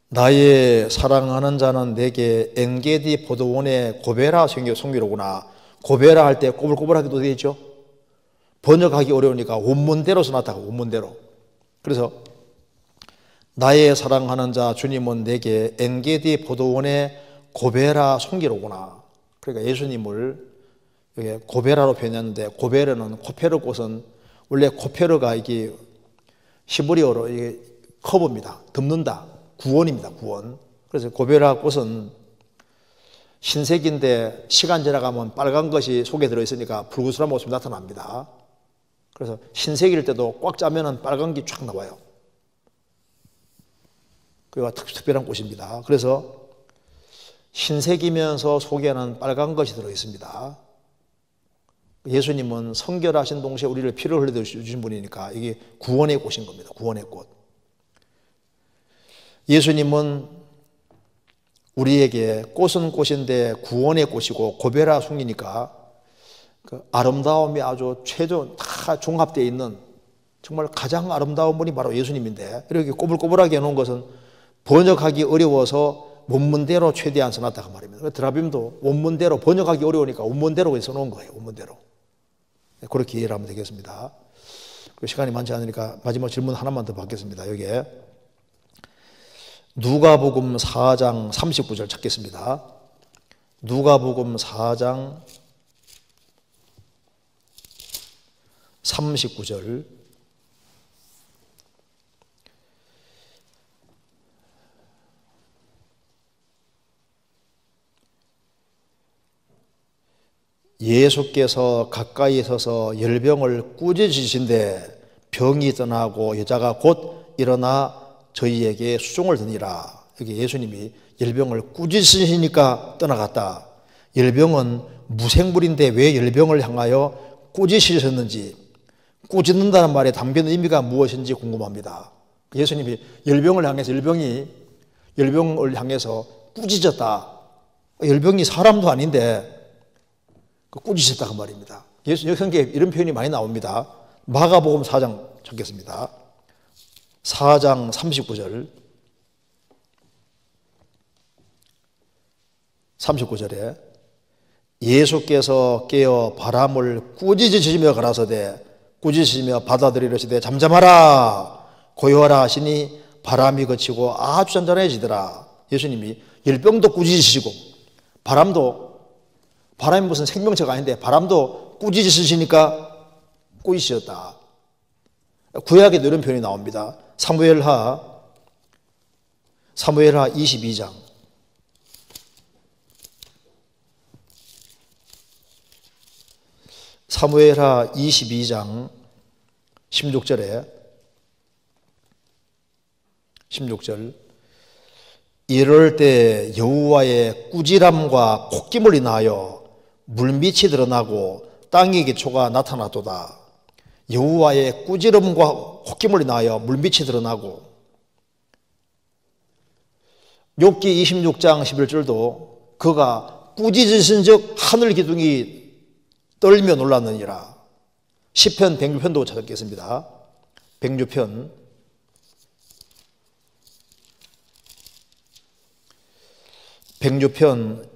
나의 사랑하는 자는 내게 엔게디 포도원의 고베라 송이로구나. 고베라 할 때 꼬불꼬불하게도 되죠. 번역하기 어려우니까 원문대로 써놨다가 원문대로. 그래서 나의 사랑하는 자 주님은 내게 엔게디 포도원의 고베라 송기로구나. 그러니까 예수님을 여기 고베라로 표현했는데, 고베르는 코페르 꽃은 원래 코페르가 이게 히브리어로 이게 커브입니다. 덮는다. 구원입니다. 구원. 그래서 고베라 꽃은 흰색인데 시간 지나가면 빨간 것이 속에 들어있으니까 불구스러운 모습이 나타납니다. 그래서 흰색일 때도 꽉 짜면은 빨간 게 쫙 나와요. 그가 특별한 꽃입니다. 그래서 흰색이면서 속에는 빨간 것이 들어있습니다. 예수님은 성결하신 동시에 우리를 피를 흘려주신 분이니까 이게 구원의 꽃인 겁니다. 구원의 꽃. 예수님은 우리에게 꽃은 꽃인데 구원의 꽃이고 고베라 숭이니까 그 아름다움이 아주 최종 다 종합되어 있는 정말 가장 아름다운 분이 바로 예수님인데, 이렇게 꼬불꼬불하게 해놓은 것은 번역하기 어려워서 원문대로 최대한 써놨다고 말입니다. 드라빔도 원문대로 번역하기 어려우니까 원문대로 써놓은 거예요. 원문대로. 그렇게 이해를 하면 되겠습니다. 시간이 많지 않으니까 마지막 질문 하나만 더 받겠습니다. 여기에 누가복음 4장 39절 찾겠습니다. 누가복음 4장 39절. 예수께서 가까이 서서 열병을 꾸짖으신데 병이 떠나고 여자가 곧 일어나 저희에게 수종을 드니라. 여기 예수님이 열병을 꾸짖으시니까 떠나갔다. 열병은 무생물인데 왜 열병을 향하여 꾸짖으셨는지, 꾸짖는다는 말에 담기는 의미가 무엇인지 궁금합니다. 예수님이 열병을 향해서 열병을 향해서 꾸짖었다. 열병이 사람도 아닌데 꾸짖었다 그 말입니다. 예수 성경에 이런 표현이 많이 나옵니다. 마가복음 4장 찾겠습니다. 4장 39절. 39절에 예수께서 깨어 바람을 꾸짖으시며 가라사대, 꾸짖으시며 받아들이시되 잠잠하라 고요하라 하시니 바람이 그치고 아주 잔잔해지더라. 예수님이 열병도 꾸짖으시고 바람이 무슨 생명체가 아닌데 바람도 꾸짖으시니까 꾸짖으셨다. 구약에도 이런 표현이 나옵니다. 사무엘하 22장. 사무엘하 22장 16절에 16절 이럴 때 여호와의 꾸지람과 콧김을 인하여 물밑이 드러나고 땅의 기초가 나타나도다. 여호와의 꾸지람과 콧김을 인하여 물밑이 드러나고 욥기 26장 11절도 그가 꾸짖으신 즉 하늘 기둥이 떨며 놀랐느니라. 시편 106편도 찾았겠습니다. 106편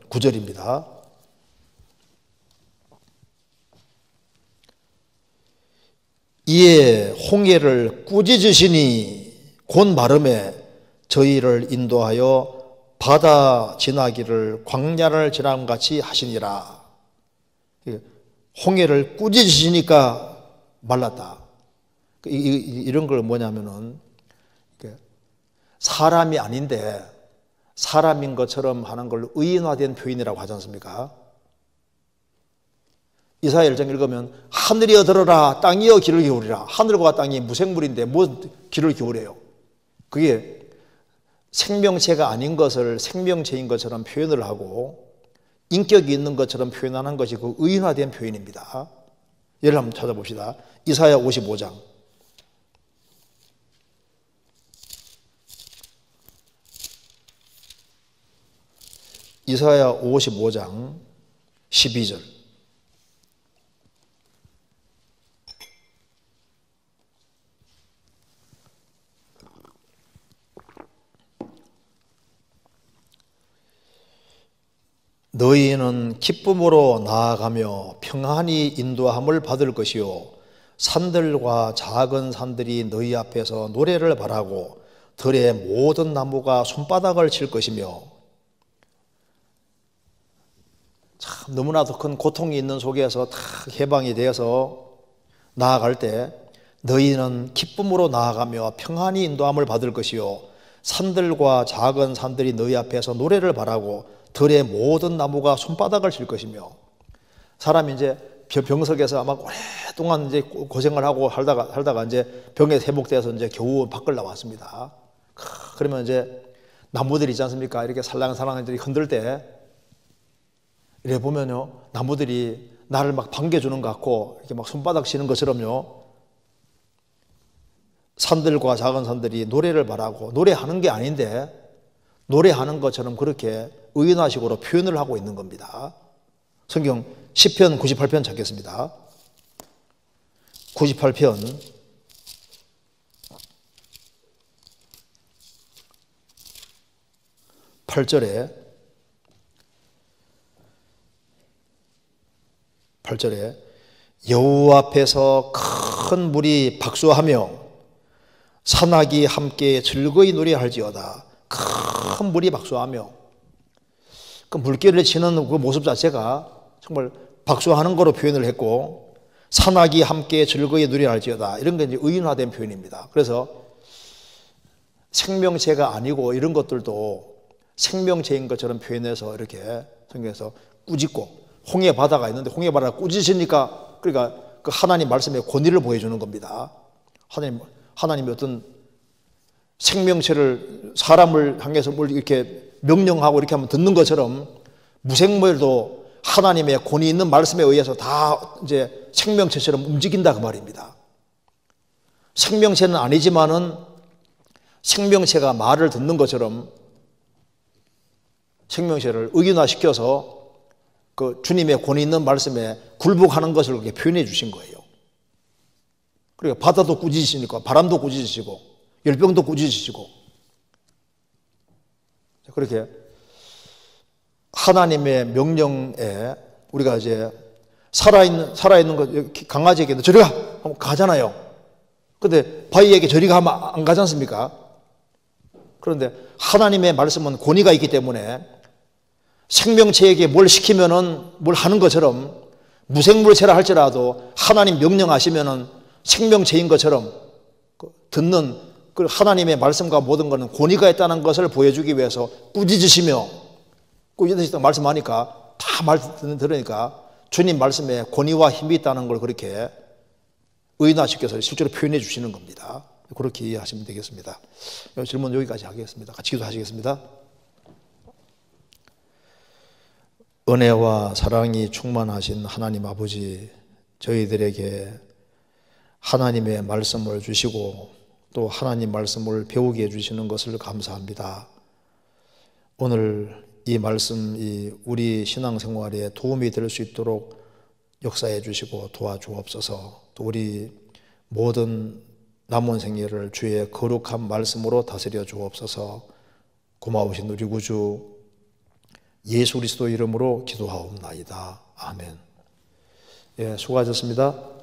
9절입니다. 이에 홍해를 꾸짖으시니 곧 마름에 저희를 인도하여 바다 지나기를 광야를 지남같이 하시니라. 홍해를 꾸짖으시니까 말랐다. 이런 걸 뭐냐면은 사람이 아닌데 사람인 것처럼 하는 걸 의인화된 표현이라고 하지 않습니까? 이사야 1장 읽으면 하늘이여 들어라 땅이여 귀를 기울이라. 하늘과 땅이 무생물인데 뭐 귀를 기울여요? 그게 생명체가 아닌 것을 생명체인 것처럼 표현을 하고 인격이 있는 것처럼 표현하는 것이 그 의인화된 표현입니다. 예를 한번 찾아봅시다. 이사야 55장. 이사야 55장 12절. 너희는 기쁨으로 나아가며 평안히 인도함을 받을 것이요 산들과 작은 산들이 너희 앞에서 노래를 바라고 들의 모든 나무가 손바닥을 칠 것이며. 참 너무나도 큰 고통이 있는 속에서 다 해방이 되어서 나아갈 때 너희는 기쁨으로 나아가며 평안히 인도함을 받을 것이요 산들과 작은 산들이 너희 앞에서 노래를 바라고 들의 모든 나무가 손바닥을 칠 것이며. 사람이 이제 병석에서 아마 오랫동안 이제 고생을 하고 살다가 이제 병에 회복돼서 이제 겨우 밖을 나왔습니다. 그러면 이제 나무들이 있지 않습니까? 이렇게 살랑살랑들이 흔들 때 이래 보면요, 나무들이 나를 막 반겨주는 것 같고 이렇게 막 손바닥 치는 것처럼요, 산들과 작은 산들이 노래를 바라고, 노래하는 게 아닌데 노래하는 것처럼 그렇게 의인화식으로 표현을 하고 있는 겁니다. 성경 시편 98편 찾겠습니다. 98편 8절에 여호와 앞에서 큰 물이 박수하며 산악이 함께 즐거이 노래할지어다. 큰 물이 박수하며, 그 물결을 치는 그 모습 자체가 정말 박수하는 거로 표현을 했고, 산악이 함께 즐거이 노래할지어다, 이런 게 이제 의인화된 표현입니다. 그래서 생명체가 아니고 이런 것들도 생명체인 것처럼 표현해서 이렇게 성경에서 꾸짖고, 홍해 바다가 있는데 홍해 바다가 꾸짖으니까, 그러니까 그 하나님 말씀의 권위를 보여주는 겁니다. 하나님이 어떤 생명체를, 사람을 향해서 뭘 이렇게 명령하고 이렇게 하면 듣는 것처럼 무생물도 하나님의 권위 있는 말씀에 의해서 다 이제 생명체처럼 움직인다, 그 말입니다. 생명체는 아니지만은 생명체가 말을 듣는 것처럼 생명체를 의인화시켜서 그 주님의 권위 있는 말씀에 굴복하는 것을 그렇게 표현해 주신 거예요. 그러니까 바다도 꾸짖으시니까 바람도 꾸짖으시고 열병도 꾸짖으시고, 그렇게 하나님의 명령에 우리가 이제 살아있는 것, 강아지에게 저리 가! 하면 가잖아요. 근데 바위에게 저리 가면 안 가지 않습니까? 그런데 하나님의 말씀은 권위가 있기 때문에 생명체에게 뭘 시키면은 뭘 하는 것처럼, 무생물체라 할지라도 하나님 명령하시면은 생명체인 것처럼 듣는 그 하나님의 말씀과 모든 것은 권위가 있다는 것을 보여주기 위해서 꾸짖으시며, 꾸짖으시다 말씀하니까 다 말씀 들으니까 주님 말씀에 권위와 힘이 있다는 걸 그렇게 의인화시켜서 실제로 표현해 주시는 겁니다. 그렇게 이해하시면 되겠습니다. 질문 여기까지 하겠습니다. 같이 기도하시겠습니다. 은혜와 사랑이 충만하신 하나님 아버지, 저희들에게 하나님의 말씀을 주시고 또 하나님 말씀을 배우게 해주시는 것을 감사합니다. 오늘 이 말씀이 우리 신앙생활에 도움이 될 수 있도록 역사해 주시고 도와주옵소서. 또 우리 모든 남은 생애를 주의 거룩한 말씀으로 다스려 주옵소서. 고마우신 우리 구주 예수 그리스도 이름으로 기도하옵나이다. 아멘. 예, 수고하셨습니다.